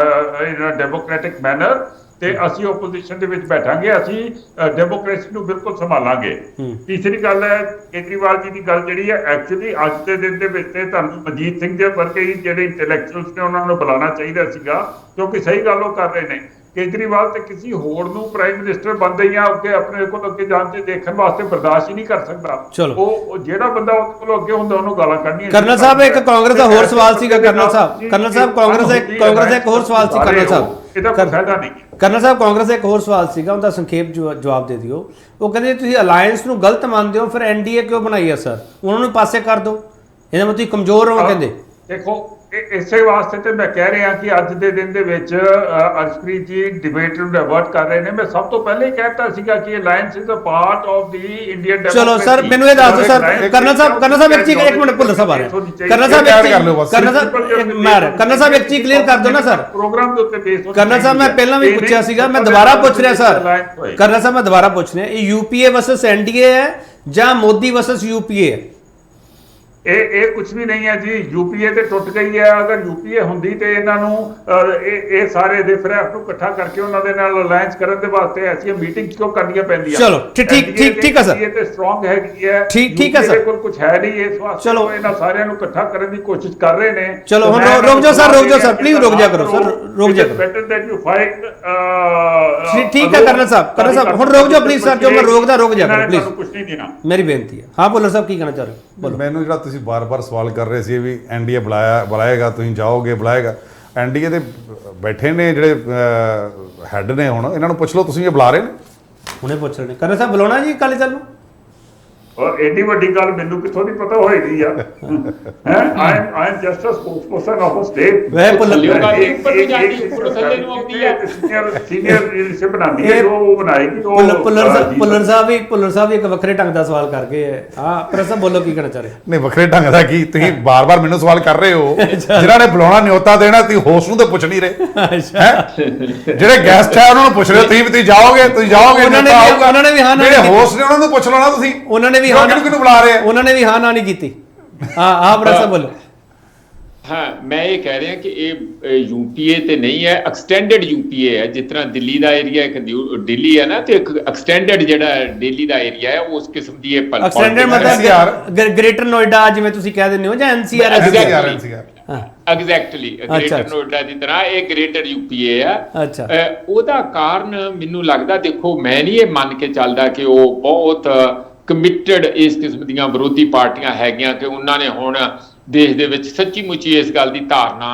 Speaker 2: ਡੈਮੋਕ੍ਰੈਟਿਕ ਮੈਨਰ, ਤੇ ਅਸੀਂ ਆਪੋਜੀਸ਼ਨ ਦੇ ਵਿੱਚ ਬੈਠਾਂਗੇ, ਅਸੀਂ ਡੈਮੋਕ੍ਰੇਸੀ ਨੂੰ ਬਿਲਕੁਲ ਸੰਭਾਲਾਂਗੇ। ਤੀਸਰੀ ਗੱਲ ਹੈ ਕੇਜਰੀਵਾਲ ਜੀ ਦੀ ਗੱਲ ਜਿਹੜੀ ਹੈ, ਐਕਚੁਅਲੀ ਅੱਜ ਦੇ ਦਿਨ ਦੇ ਵਿੱਚ ਤੁਹਾਨੂੰ ਮਨਜੀਤ ਸਿੰਘ ਦੇ ਵਰਗੇ ਹੀ ਜਿਹੜੇ ਇੰਟੈਲੈਕਚੁਅਲਸ ਨੇ ਉਹਨਾਂ ਨੂੰ ਬੁਲਾਉਣਾ ਚਾਹੀਦਾ ਸੀਗਾ, ਕਿਉਂਕਿ ਸਹੀ ਗੱਲ ਉਹ ਕਰ ਰਹੇ ਨੇ। ਕੇਜਰੀਵਾਲ ਤੇ ਕਿਸੇ ਹੋਰ ਨੂੰ ਪ੍ਰਾਈਮ ਮਿਨਿਸਟਰ ਬਣਦੇ ਜਾਂ ਅੱਗੇ ਆਪਣੇ ਕੋਲ ਅੱਗੇ ਜਾਣ ਤੇ ਦੇਖਣ ਵਾਸਤੇ ਬਰਦਾਸ਼ਤ ਹੀ ਨਹੀਂ ਕਰ ਸਕਦਾ। ਉਹ ਜਿਹੜਾ ਬੰਦਾ ਉਹਦੇ ਕੋਲ ਅੱਗੇ ਹੁੰਦਾ ਉਹਨੂੰ ਗਾਲਾਂ ਕੱਢਣੀਆਂ।
Speaker 1: ਕਰਨਲ ਸਾਹਿਬ ਇੱਕ ਕਾਂਗਰਸ ਦਾ ਹੋਰ ਸਵਾਲ ਸੀਗਾ, ਕਰਨਲ ਸਾਹਿਬ ਕਾਂਗਰਸ ਦਾ ਇੱਕ ਹੋਰ ਸਵਾਲ ਸੀ, ਕਰਨਲ ਸਾਹਿਬ
Speaker 2: ਇਹਦਾ ਕੋਈ ਫਾਇਦਾ ਨਹੀਂ।
Speaker 1: ਕਰਨਲ ਸਾਹਿਬ ਕਾਂਗਰਸ ਦਾ ਇੱਕ ਹੋਰ ਸਵਾਲ ਸੀਗਾ, ਉਹਦਾ ਸੰਖੇਪ ਜਵਾਬ ਦੇ ਦਿਓ। ਉਹ ਕਹਿੰਦੇ ਤੁਸੀਂ ਅਲਾਇੰਸ ਨੂੰ ਗਲਤ ਮੰਨਦੇ ਹੋ, ਫਿਰ ਐਨਡੀਏ ਕਿਉਂ ਬਣਾਈ ਹੈ ਸਰ? ਉਹਨਾਂ ਨੂੰ ਪਾਸੇ ਕਰ ਦਿਓ, ਇਹਦਾ ਮਤਲਬ ਤੁਸੀਂ ਕਮਜ਼ੋਰ ਹੋ। ਕਹਿੰਦੇ ਦੇਖੋ
Speaker 2: ਇਸੇ ਵਾਸਤੇ ਤੇ ਮੈਂ ਕਹਿ ਰਿਹਾ ਕਿ ਅੱਜ ਦੇ ਦਿਨ ਦੇ ਵਿੱਚ ਅਰਸ਼ਪ੍ਰੀਤ ਜੀ ਡਿਬੇਟ ਨੂੰ ਡਾਇਵਰਟ ਕਰ ਰਹੇ ਨੇ। ਮੈਂ ਸਭ ਤੋਂ ਪਹਿਲੇ ਹੀ ਕਹਿਤਾ ਸੀਗਾ ਕਿ alliance is a part of the Indian democracy. ਚਲੋ ਸਰ ਮੈਨੂੰ ਇਹ ਦੱਸ ਦਿਓ ਸਰ, ਕਰਨਲ ਸਾਹਿਬ ਇੱਕ ਚੀਜ਼, ਇੱਕ ਮਿੰਟ ਭੁੱਲਰ ਸਾਹਿਬ ਆ ਰਹੇ, ਕਰਨਲ ਸਾਹਿਬ ਇੱਕ ਚੀਜ਼ ਕਲੀਅਰ ਕਰ ਦਿਓ ਨਾ ਸਰ ਪ੍ਰੋਗਰਾਮ ਦੇ ਉੱਤੇ ਬੇਸ। ਕਰਨਲ ਸਾਹਿਬ ਮੈਂ ਪਹਿਲਾਂ ਵੀ ਪੁੱਛਿਆ ਸੀਗਾ, ਮੈਂ ਦੁਬਾਰਾ ਪੁੱਛ ਰਿਹਾ ਸਰ, ਕਰਨਲ ਸਾਹਿਬ ਮੈਂ ਦੁਬਾਰਾ ਪੁੱਛ ਰਿਹਾ, ਇਹ ਯੂਪੀਏ ਵਰਸਸ ਐਨਡੀਏ ਹੈ ਜਾਂ ਮੋਦੀ ਵਰਸਸ ਯੂਪੀਏ ਹੈ? ਇਹ ਕੁਝ ਵੀ ਨਹੀਂ ਹੈ ਜੀ, ਯੂਪੀਏ ਤੇ ਟੁੱਟ ਗਈ ਹੈ। ਅਗਰ ਯੂਪੀਏ ਹੁੰਦੀ ਤੇ ਇਹਨਾਂ ਨੂੰ ਇਹ ਸਾਰੇ ਰਿਫਰੈਂਸ ਨੂੰ ਇਕੱਠਾ ਕਰਕੇ ਉਹਨਾਂ ਦੇ ਨਾਲ ਅਲਾਈਅੰਸ ਕਰਨ ਦੇ ਵਾਸਤੇ ਐਸੀਆਂ ਮੀਟਿੰਗਸ ਕਿਉਂ ਕਰਨੀਆਂ ਪੈਂਦੀਆਂ?
Speaker 1: ਚਲੋ ਠੀਕ ਹੈ ਸਰ,
Speaker 2: ਇਹ ਤੇ ਸਟਰੋਂਗ ਹੈਗੀ ਹੈ,
Speaker 1: ਠੀਕ ਹੈ ਸਰ,
Speaker 2: ਕੋਲ ਕੁਝ ਹੈ ਨਹੀਂ ਇਸ ਵਾਸਤੇ। ਚਲੋ ਇਹਨਾਂ ਸਾਰਿਆਂ ਨੂੰ ਇਕੱਠਾ ਕਰਨ ਦੀ ਕੋਸ਼ਿਸ਼ ਕਰ ਰਹੇ ਨੇ।
Speaker 1: ਚਲੋ ਹੁਣ ਰੁਕ ਜਾਓ ਸਰ, ਪਲੀਜ਼ ਰੁਕ ਜਾ ਕਰੋ ਸਰ, ਰੁਕ ਜਾ ਕਰੋ।
Speaker 2: Better that you fight.
Speaker 1: ਠੀਕ ਹੈ ਕਰਨਲ ਸਾਹਿਬ ਹੁਣ ਰੁਕ ਜਾਓ ਪਲੀਜ਼ ਸਰ, ਜੋ ਮੈਂ ਰੋਕਦਾ ਰੁਕ ਜਾ ਕਰੋ ਪਲੀਜ਼,
Speaker 2: ਕੁਝ ਨਹੀਂ ਦੇਣਾ,
Speaker 1: ਮੇਰੀ ਬੇਨਤੀ ਹੈ। ਹਾਂ ਭੁੱਲਰ ਸਾਹਿਬ ਕੀ ਕਹਿਣਾ ਚਾਹ ਰਹੇ ਹੋ?
Speaker 4: ਮੈਨੂੰ ਜਿਹੜਾ ਤੁਸੀਂ ਬਾਰ-ਬਾਰ ਸਵਾਲ ਕਰ ਰਹੇ ਸੀ ਵੀ ਐਨਡੀਏ ਬੁਲਾਏਗਾ, ਤੁਸੀਂ ਜਾਓਗੇ, ਬੁਲਾਏਗਾ, ਐਨਡੀਏ ਦੇ ਬੈਠੇ ਨੇ ਜਿਹੜੇ ਹੈੱਡ ਨੇ, ਹੁਣ ਇਹਨਾਂ ਨੂੰ ਪੁੱਛ ਲਓ, ਤੁਸੀਂ ਇਹ ਬੁਲਾ ਰਹੇ ਨੇ?
Speaker 1: ਹੁਣੇ ਪੁੱਛ ਰਹੇ ਨੇ ਕਰਨਲ ਸਾਹਿਬ, ਬੁਲਾਉਣਾ ਜੀ ਅਕਾਲੀ ਦਲ ਨੂੰ?
Speaker 2: ਔਰ ਐਡੀ ਵੱਡੀ ਗੱਲ ਮੈਨੂੰ ਕਿੱਥੋਂ ਦੀ ਪਤਾ ਹੋਏਗੀ ਯਾਰ? I am just a spokesperson of a state.
Speaker 1: ਵੈ ਭੁੱਲਰ
Speaker 2: ਸੀਨੀਅਰ ਲੀਡਰਸ਼ਿਪ ਬਣਾਉਂਦੀ ਹੈ, ਉਹ ਬਣਾਏਗੀ।
Speaker 1: ਭੁੱਲਰ ਸਾਹਿਬ ਵੀ ਇੱਕ ਵੱਖਰੇ ਢੰਗ ਦਾ ਸਵਾਲ ਕਰ ਗਏ ਹੈ। ਹਾਂ ਪਰ ਸਾਹਿਬ ਬੋਲੋ ਕੀ ਕਹਿਣਾ ਚਾਹ ਰਹੇ?
Speaker 4: ਨਹੀਂ ਵੱਖਰੇ ਢੰਗ ਦਾ ਕੀ, ਤੁਸੀਂ ਬਾਰ-ਬਾਰ ਮੈਨੂੰ ਸਵਾਲ ਕਰ ਰਹੇ ਹੋ। ਜਿਨ੍ਹਾਂ ਨੇ ਬੁਲਾਉਣਾ ਨਿਯੋਤਾ ਦੇਣਾ, ਤੁਸੀਂ ਹੋਸਟ ਨੂੰ ਤਾਂ ਪੁੱਛ ਨਹੀਂ ਰਹੇ। ਜਿਹੜੇ ਗੈਸਟ ਹੈ ਉਹਨਾਂ ਨੂੰ ਪੁੱਛ ਰਹੇ ਹੋ, ਤੁਸੀਂ ਜਾਓਗੇ, ਉਹਨਾਂ ਨੇ ਵੀ ਹਾਂ, ਜਿਹੜੇ ਹੋਸਟ ਨੇ ਉਹਨਾਂ ਨੂੰ ਪੁੱਛ ਲਓ ਨਾ ਤੁਸੀਂ, ਉਹਨਾਂ ਨੇ ਵੀ ਕਿਹਨੂੰ ਬੁਲਾ ਰਹੇ ਆ, ਉਹਨਾਂ ਨੇ ਵੀ ਹਾਂ ਨਾ ਨਹੀਂ ਕੀਤੀ। ਹਾਂ ਭਰਾ ਸਾਹਿਬ ਬੋਲੋ।
Speaker 5: ਹਾਂ ਮੈਂ ਇਹ ਕਹਿ ਰਿਹਾ ਕਿ ਇਹ ਯੂਪੀਏ ਤੇ ਨਹੀਂ ਹੈ, ਐਕਸਟੈਂਡਡ ਯੂਪੀਏ ਹੈ। ਜਿਸ ਤਰ੍ਹਾਂ ਦਿੱਲੀ ਦਾ ਏਰੀਆ ਇੱਕ ਦਿੱਲੀ ਹੈ ਨਾ, ਤੇ ਇੱਕ ਐਕਸਟੈਂਡਡ ਜਿਹੜਾ ਦਿੱਲੀ ਦਾ ਏਰੀਆ ਹੈ, ਉਸ ਕਿਸਮ ਦੀ ਇਹ
Speaker 1: ਐਕਸਟੈਂਡਡ ਮਤਲਬ ਗ੍ਰੇਟਰ ਨੋਇਡਾ ਜਿਵੇਂ ਤੁਸੀਂ ਕਹਿ ਦਿੰਦੇ ਹੋ, ਜਾਂ ਐਨਸੀਆਰ?
Speaker 5: ਐਗਜ਼ੈਕਟਲੀ ਗ੍ਰੇਟਰ ਨੋਇਡਾ ਦੀ ਤਰ੍ਹਾਂ ਇਹ ਗ੍ਰੇਟਰ ਯੂਪੀਏ ਆ। ਉਹਦਾ ਕਾਰਨ ਮੈਨੂੰ ਲੱਗਦਾ, ਦੇਖੋ ਮੈਂ ਨਹੀਂ ਇਹ ਮੰਨ ਕੇ ਚੱਲਦਾ ਕਿ ਉਹ ਬਹੁਤ ਕਮਿਟਡ ਇਸ ਕਿਸਮ ਦੀਆਂ ਵਿਰੋਧੀ ਪਾਰਟੀਆਂ ਹੈਗੀਆਂ ਕਿ ਉਹਨਾਂ ਨੇ ਹੁਣ ਦੇਸ਼ ਦੇ ਵਿੱਚ ਸੱਚੀ ਮੁੱਚੀ ਇਸ ਗੱਲ ਦੀ ਧਾਰਨਾ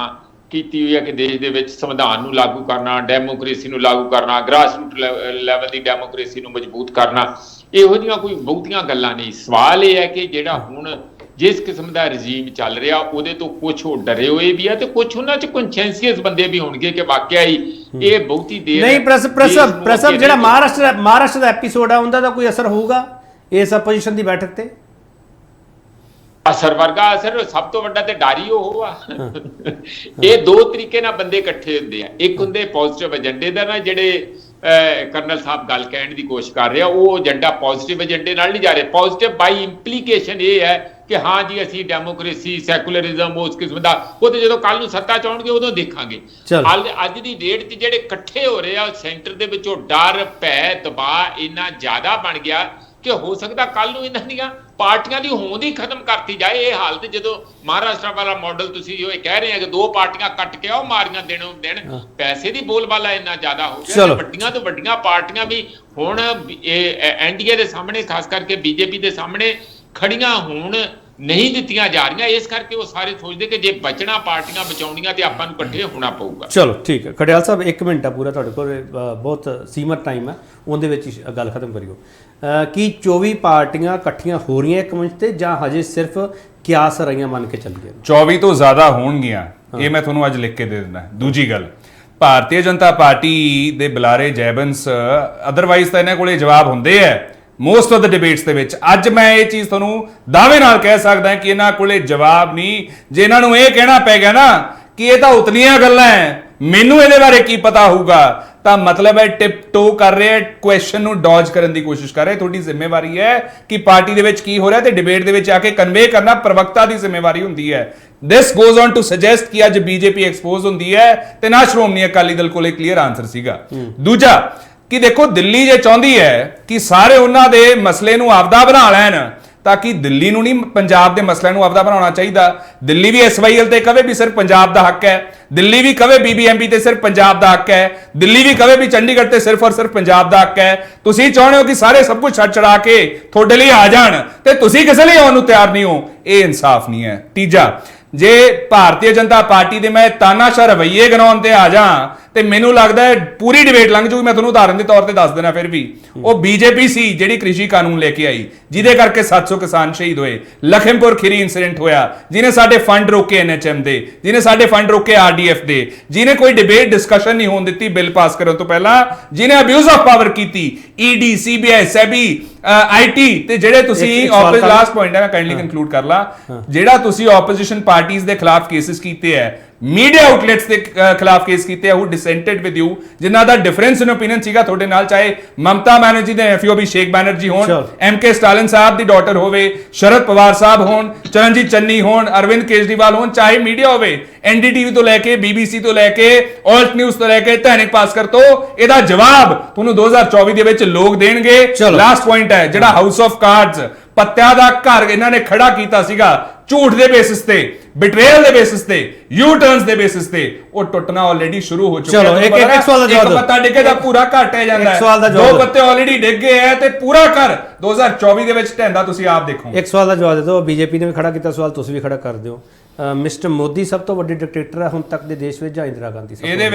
Speaker 5: ਕੀਤੀ ਹੋਈ ਹੈ ਕਿ ਦੇਸ਼ ਦੇ ਵਿੱਚ ਸੰਵਿਧਾਨ ਨੂੰ ਲਾਗੂ ਕਰਨਾ, ਡੈਮੋਕ੍ਰੇਸੀ ਨੂੰ ਲਾਗੂ ਕਰਨਾ, ਗ੍ਰਾਸਰੂਟ ਲੈਵਲ ਦੀ ਡੈਮੋਕ੍ਰੇਸੀ ਨੂੰ ਮਜ਼ਬੂਤ ਕਰਨਾ, ਇਹੋ ਜਿਹੀਆਂ ਕੋਈ ਬਹੁਤੀਆਂ ਗੱਲਾਂ ਨਹੀਂ। ਸਵਾਲ ਇਹ ਹੈ ਕਿ ਜਿਹੜਾ ਹੁਣ ਜਿਸ ਕਿਸਮ ਦਾ ਰਜੀਮ ਚੱਲ ਰਿਹਾ ਉਹਦੇ ਤੋਂ ਕੁਝ ਉਹ ਡਰੇ ਹੋਏ ਵੀ ਆ, ਤੇ ਕੁਝ ਉਹਨਾਂ 'ਚ ਕੌਨਸ਼ੈਂਸੀਅਸ ਬੰਦੇ ਵੀ ਹੋਣਗੇ ਕਿ ਵਾਕਿਆ ਹੀ ਇਹ ਬਹੁਤੀ ਦੇਰ
Speaker 1: ਨਹੀਂ। ਪ੍ਰਸਭ ਜਿਹੜਾ ਮਹਾਰਾਸ਼ਟਰ ਦਾ ਐਪੀਸੋਡ ਆ, ਉਹਦਾ ਤਾਂ ਕੋਈ ਅਸਰ ਹੋਊਗਾ ਇਸ ਆਪੋਜੀਸ਼ਨ ਦੀ ਬੈਠਕ ਤੇ?
Speaker 5: ਅਸਰ ਵਰਗਾ ਅਸਰ ਸਭ ਤੋਂ ਵੱਡਾ ਤੇ ਡਰ ਹੀ ਉਹ ਆ। ਇਹ ਦੋ ਤਰੀਕੇ ਨਾਲ ਬੰਦੇ ਇਕੱਠੇ ਹੁੰਦੇ ਆ। ਇੱਕ ਹੁੰਦੇ ਪੋਜ਼ਿਟਿਵ ਏਜੰਡੇ ਦਾ, ਨਾ ਜਿਹੜੇ ਕਰਨਲ ਸਾਹਿਬ ਗੱਲ ਕਹਿਣ ਦੀ ਕੋਸ਼ਿਸ਼ ਕਰ ਰਿਹਾ, ਉਹ ਏਜੰਡਾ ਪੋਜ਼ਿਟਿਵ ਏਜੰਡੇ ਨਾਲ ਨਹੀਂ ਜਾ ਰਹੇ। ਪੋਜ਼ਿਟਿਵ ਬਾਈ ਇੰਪਲੀਕੇਸ਼ਨ ਇਹ ਹੈ ਕਿ ਹਾਂ ਜੀ ਅਸੀਂ ਡੈਮੋਕ੍ਰੇਸੀ, ਸੈਕੂਲਰਿਜ਼ਮ, ਉਸ ਕਿਸਮ ਦਾ, ਉਹ ਤੇ ਜਦੋਂ ਕੱਲ ਨੂੰ ਸੱਤਾ ਚ ਆਉਣਗੇ ਉਦੋਂ ਦੇਖਾਂਗੇ। ਅੱਜ ਦੀ ਡੇਟ 'ਚ ਜਿਹੜੇ ਇਕੱਠੇ ਹੋ ਰਹੇ ਆ ਸੈਂਟਰ ਦੇ ਵਿੱਚੋਂ ਡਰ, ਭੈ, ਦਬਾਅ ਇੰਨਾ ਜ਼ਿਆਦਾ ਬਣ ਗਿਆ ਕਿ ਹੋ ਸਕਦਾ ਕੱਲ ਨੂੰ ਇਹਨਾਂ ਦੀਆਂ ਪਾਰਟੀਆਂ ਦੀ ਹੋਂਦ ਹੀ ਖਤਮ ਕਰਤੀ ਜਾਏ। ਇਹ ਹਾਲਤ ਜਦੋਂ ਮਹਾਰਾਸ਼ਟਰ ਵਾਲਾ ਮਾਡਲ ਤੁਸੀਂ ਜੋ ਇਹ ਕਹਿ ਰਹੇ ਆ ਕਿ ਦੋ ਪਾਰਟੀਆਂ ਕੱਟ ਕੇ ਆਓ ਮਾਰੀਆਂ ਦਿਨੋਂ ਦਿਨ, ਪੈਸੇ ਦੀ ਬੋਲਬਾਲਾ ਇੰਨਾ ਜ਼ਿਆਦਾ ਹੋ ਗਿਆ, ਵੱਡੀਆਂ ਤੋਂ ਵੱਡੀਆਂ ਪਾਰਟੀਆਂ ਵੀ ਹੁਣ ਇਹ ਐਨਡੀਏ ਦੇ ਸਾਹਮਣੇ, ਖਾਸ ਕਰਕੇ ਬੀਜੇਪੀ ਦੇ ਸਾਹਮਣੇ ਖੜੀਆਂ ਹੋਣ ਨਹੀਂ ਦਿੱਤੀਆਂ ਜਾ ਰਹੀਆਂ। ਇਸ ਕਰਕੇ ਉਹ ਸਾਰੇ ਸੋਚਦੇ ਕਿ ਜੇ ਬਚਣਾ ਪਾਰਟੀਆਂ ਬਚਾਉਣੀਆਂ ਤੇ ਆਪਾਂ ਨੂੰ ਇਕੱਠੇ ਹੋਣਾ ਪਊਗਾ।
Speaker 1: ਚਲੋ ਠੀਕ ਹੈ ਖਡਿਆਲ ਸਾਹਿਬ 1 ਮਿੰਟ ਆ ਪੂਰਾ ਤੁਹਾਡੇ ਕੋਲ, ਬਹੁਤ ਸੀਮਤ ਟਾਈਮ ਹੈ, ਉਹਦੇ ਵਿੱਚ ਹੀ ਗੱਲ ਖਤਮ ਕਰਿਓ। ਕੀ 24 ਪਾਰਟੀਆਂ ਇਕੱਠੀਆਂ ਹੋ ਰਹੀਆਂ ਇੱਕ ਮੰਚ ਤੇ ਜਾਂ ਹਜੇ ਸਿਰਫ ਕਿਆਸ ਰਹੀਆਂ ਮੰਨ ਕੇ ਚੱਲੀਏ?
Speaker 3: 24 ਤੋਂ ਜ਼ਿਆਦਾ ਹੋਣਗੀਆਂ, ਇਹ ਮੈਂ ਤੁਹਾਨੂੰ ਅੱਜ ਲਿਖ ਕੇ ਦੇ ਦਿੰਦਾ। ਦੂਜੀ ਗੱਲ, ਭਾਰਤੀ ਜਨਤਾ ਪਾਰਟੀ ਦੇ ਬੁਲਾਰੇ ਜੈਬੰਸ ਅਦਰਵਾਈਜ਼ ਤਾਂ ਇਹਨਾਂ ਕੋਲੇ ਜਵਾਬ ਹੁੰਦੇ ਐ ਮੋਸਟ ਆਫ ਦ ਡਿਬੇਟਸ ਦੇ ਵਿੱਚ। ਅੱਜ ਮੈਂ ਇਹ ਚੀਜ਼ ਤੁਹਾਨੂੰ ਦਾਅਵੇ ਨਾਲ ਕਹਿ ਸਕਦਾ ਕਿ ਇਹਨਾਂ ਕੋਲੇ ਜਵਾਬ ਨਹੀਂ। ਜੇ ਇਹਨਾਂ ਨੂੰ ਇਹ ਕਹਿਣਾ ਪੈ ਗਿਆ ਨਾ ਕਿ ਇਹ ਤਾਂ ਉਤਨੀਆਂ ਗੱਲਾਂ ਐ, ਮੈਨੂੰ ਇਹਦੇ ਬਾਰੇ ਕੀ ਪਤਾ ਹੋਊਗਾ, ਤਾਂ ਮਤਲਬ ਹੈ ਟਿਪ ਟੋ ਕਰ ਰਿਹਾ, ਕੁਐਸਚਨ ਨੂੰ ਡੌਜ ਕਰਨ ਦੀ ਕੋਸ਼ਿਸ਼ ਕਰ ਰਿਹਾ। ਤੁਹਾਡੀ ਜ਼ਿੰਮੇਵਾਰੀ ਹੈ ਕਿ ਪਾਰਟੀ ਦੇ ਵਿੱਚ ਕੀ ਹੋ ਰਿਹਾ ਤੇ ਡਿਬੇਟ ਦੇ ਵਿੱਚ ਆ ਕੇ ਕਨਵੇ ਕਰਨਾ ਪ੍ਰਵਕਤਾ ਦੀ ਜ਼ਿੰਮੇਵਾਰੀ ਹੁੰਦੀ ਹੈ। ਦਿਸ ਗੋਜ਼ ਔਨ ਟੂ ਸੁਜੈਸਟ ਕਿ ਅੱਜ ਬੀਜੇਪੀ ਐਕਸਪੋਜ਼ ਹੁੰਦੀ ਹੈ ਤੇ ਨਾ ਸ਼੍ਰੋਮਣੀ ਅਕਾਲੀ ਦਲ ਕੋਲੇ ਕਲੀਅਰ ਆਨਸਰ ਸੀਗਾ। ਦੂਜਾ ਕਿ ਦੇਖੋ ਦਿੱਲੀ ਜੇ ਚਾਹੁੰਦੀ ਹੈ ਕਿ ਸਾਰੇ ਉਹਨਾਂ ਦੇ ਮਸਲੇ ਨੂੰ ਆਪਦਾ ਬਣਾ ਲੈਣ ਤਾਂ ਕਿ ਦਿੱਲੀ ਨੂੰ ਨਹੀਂ ਪੰਜਾਬ ਦੇ ਮਸਲਿਆਂ ਨੂੰ ਆਪਦਾ ਬਣਾਉਣਾ ਚਾਹੀਦਾ। ਦਿੱਲੀ ਵੀ ਐਸਵਾਈਐਲ ਤੇ ਕਵੇ ਵੀ ਸਿਰਫ ਪੰਜਾਬ ਦਾ ਹੱਕ ਹੈ, ਦਿੱਲੀ ਵੀ ਕਵੇ ਬੀਬੀਐਮਬੀ ਤੇ ਸਿਰਫ ਪੰਜਾਬ ਦਾ ਹੱਕ ਹੈ, ਦਿੱਲੀ ਵੀ ਕਵੇ ਵੀ ਚੰਡੀਗੜ੍ਹ ਤੇ ਸਿਰਫ ਔਰ ਸਿਰਫ ਪੰਜਾਬ ਦਾ ਹੱਕ ਹੈ। ਤੁਸੀਂ ਚਾਹੁੰਦੇ ਹੋ ਕਿ ਸਾਰੇ ਸਭ ਕੁਝ ਛੱਡ ਛੜਾ ਕੇ ਤੁਹਾਡੇ ਲਈ ਆ ਜਾਣ ਤੇ ਤੁਸੀਂ ਕਿਸੇ ਲਈ ਆਉਣ ਨੂੰ ਤਿਆਰ ਨਹੀਂ ਹੋ, ਇਹ ਇਨਸਾਫ ਨਹੀਂ ਹੈ। ਤੀਜਾ, ਜੇ ਭਾਰਤੀ ਜਨਤਾ ਪਾਰਟੀ ਦੇ ਮੈਂ ਤਾਨਾਸ਼ਾਹ ਰਵੱਈਏ ਗਨਾਉਣ ਤੇ ਆ ਜਾ ਤੇ ਮੈਨੂੰ ਲੱਗਦਾ ਹੈ ਪੂਰੀ ਡਿਬੇਟ ਲੰਘ ਜੂਗੀ। ਮੈਂ ਤੁਹਾਨੂੰ ਉਦਾਹਰਨ ਦੇ ਤੌਰ ਤੇ ਦੱਸ ਦੇਣਾ, ਫਿਰ ਵੀ ਉਹ ਬੀਜੇਪੀ ਸੀ ਜਿਹੜੀ ਕ੍ਰਿਸ਼ੀ ਕਾਨੂੰਨ ਲੈ ਕੇ ਆਈ ਜਿਹਦੇ ਕਰਕੇ 700 ਕਿਸਾਨ ਸ਼ਹੀਦ ਹੋਏ, ਲਖੀਮਪੁਰ ਖੀਰੀ ਇਨਸੀਡੈਂਟ ਹੋਇਆ, ਜਿਹਨੇ ਸਾਡੇ ਫੰਡ ਰੋਕੇ ਐਨਐਚਐਮ ਦੇ, ਜਿਹਨੇ ਸਾਡੇ ਫੰਡ ਰੋਕੇ ਆਰਡੀਐਫ ਦੇ, ਜਿਹਨੇ ਕੋਈ ਡਿਬੇਟ ਡਿਸਕਸ਼ਨ ਨਹੀਂ ਹੋਣ ਦਿੱਤੀ ਬਿੱਲ ਪਾਸ ਕਰਨ ਤੋਂ ਪਹਿਲਾਂ, ਜਿਹਨੇ ਅਬਿਊਜ਼ ਆਫ ਪਾਵਰ ਕੀਤੀ, ਈਡੀ ਸੀਬੀਆਈ ਸੈਬੀ ਆਈਟੀ ਤੇ ਜਿਹੜੇ ਤੁਸੀਂ ਲਾਸਟ ਪੁਆਇੰਟ ਹੈ ਮੈਂ ਕਾਈਂਡਲੀ ਕੰਕਲੂਡ ਕਰ ਲਾਂ, ਜਿਹੜਾ ਤੁਸੀਂ ਆਪੋਜੀਸ਼ਨ ਪਾਰਟੀਆਂ ਦੇ ਖਿਲਾਫ ਕੇਸਿਸ ਕੀਤੇ ਹੈ, ਮੀਡੀਆ ਆਊਟਲੈਟਸ ਦੇ ਖਿਲਾਫ ਕੇਸ ਕੀਤੇ ਆ, ਹੂ ਡਿਸੈਂਟਡ ਵਿਦ ਯੂ, ਜਿਨ੍ਹਾਂ ਦਾ ਡਿਫਰੈਂਸ ਇਨ ਓਪੀਨੀਅਨ ਸੀਗਾ ਤੁਹਾਡੇ ਨਾਲ, ਚਾਹੇ ਮਮਤਾ ਬੈਨਰਜੀ ਦੇ ਨੈਫਿਓ ਅਭਿਸ਼ੇਕ ਬੈਨਰਜੀ ਹੋਣ, ਐਮਕੇ ਸਟਾਲਿਨ ਸਾਹਿਬ ਦੀ ਡਾਟਰ ਹੋਵੇ, ਸ਼ਰਦ ਪਵਾਰ ਸਾਹਿਬ ਹੋਣ, ਚਰਨਜੀਤ ਚੰਨੀ ਹੋਣ, ਅਰਵਿੰਦ ਕੇਜਰੀਵਾਲ ਹੋਣ, ਚਾਹੇ ਮੀਡੀਆ ਹੋਵੇ ਐਨਡੀਟੀਵੀ ਤੋਂ ਲੈ ਕੇ ਬੀਬੀਸੀ ਤੋਂ ਲੈ ਕੇ ਆਲਟ ਨਿਊਜ਼ ਤੋਂ ਲੈ ਕੇ ਦੈਨਿਕ ਭਾਸਕਰ ਤੋਂ, ਇਹਦਾ ਜਵਾਬ ਤੁਹਾਨੂੰ 2024 ਦੇ ਵਿੱਚ ਲੋਕ ਦੇਣਗੇ। ਲਾਸਟ ਪੁਆਇੰਟ ਹੈ ਜਿਹੜਾ ਹਾਊਸ ਆਫ ਕਾਰਡਸ ਪੱਤਿਆਂ ਦਾ ਘਰ ਇਹਨਾਂ ਨੇ ਖੜਾ ਕੀਤਾ ਸੀਗਾ ਝੂਠ ਦੇ ਬੇਸਿਸ ਤੇ, ਬਿਟਰੇਲ ਦੇ ਬੇਸਿਸ ਤੇ, ਯੂ ਟਰਨਸ ਦੇ ਬੇਸਿਸ ਤੇ, ਉਹ ਟੁੱਟਣਾ ਆਲਰੇਡੀ ਸ਼ੁਰੂ ਹੋ ਚੁੱਕਾ ਹੈ।
Speaker 1: ਚਲੋ ਇੱਕ ਸਵਾਲ ਦਾ ਜਵਾਬ ਦਿਓ।
Speaker 3: ਪੱਤਾ ਡਿੱਗੇ ਦਾ ਪੂਰਾ ਘਟ ਹੈ ਜਾਂਦਾ ਹੈ, ਦੋ ਪੱਤੇ ਆਲਰੇਡੀ ਡਿੱਗ ਗਏ ਹੈ ਤੇ ਪੂਰਾ ਘਰ 2024 ਦੇ ਵਿੱਚ ਢਹਿੰਦਾ ਤੁਸੀਂ ਆਪ ਦੇਖੋ।
Speaker 1: ਇੱਕ ਸਵਾਲ ਦਾ ਜਵਾਬ ਦੇ ਦਿਓ। ਬੀਜੇਪੀ ਨੇ ਵੀ ਖੜਾ ਕੀਤਾ ਸਵਾਲ, ਤੁਸੀਂ ਵੀ ਖੜਾ ਕਰ ਦਿਓ। ਮਿਸਟਰ ਮੋਦੀ ਸਭ ਤੋਂ ਵੱਡੇ ਡਿਕਟੇਟਰ ਹੈ ਹੁਣ ਤੱਕ ਦੇ ਦੇਸ਼ ਵਿੱਚ ਜਾਂ ਇੰਦਰਾ ਗਾਂਧੀ?
Speaker 3: ਇਹਦੇ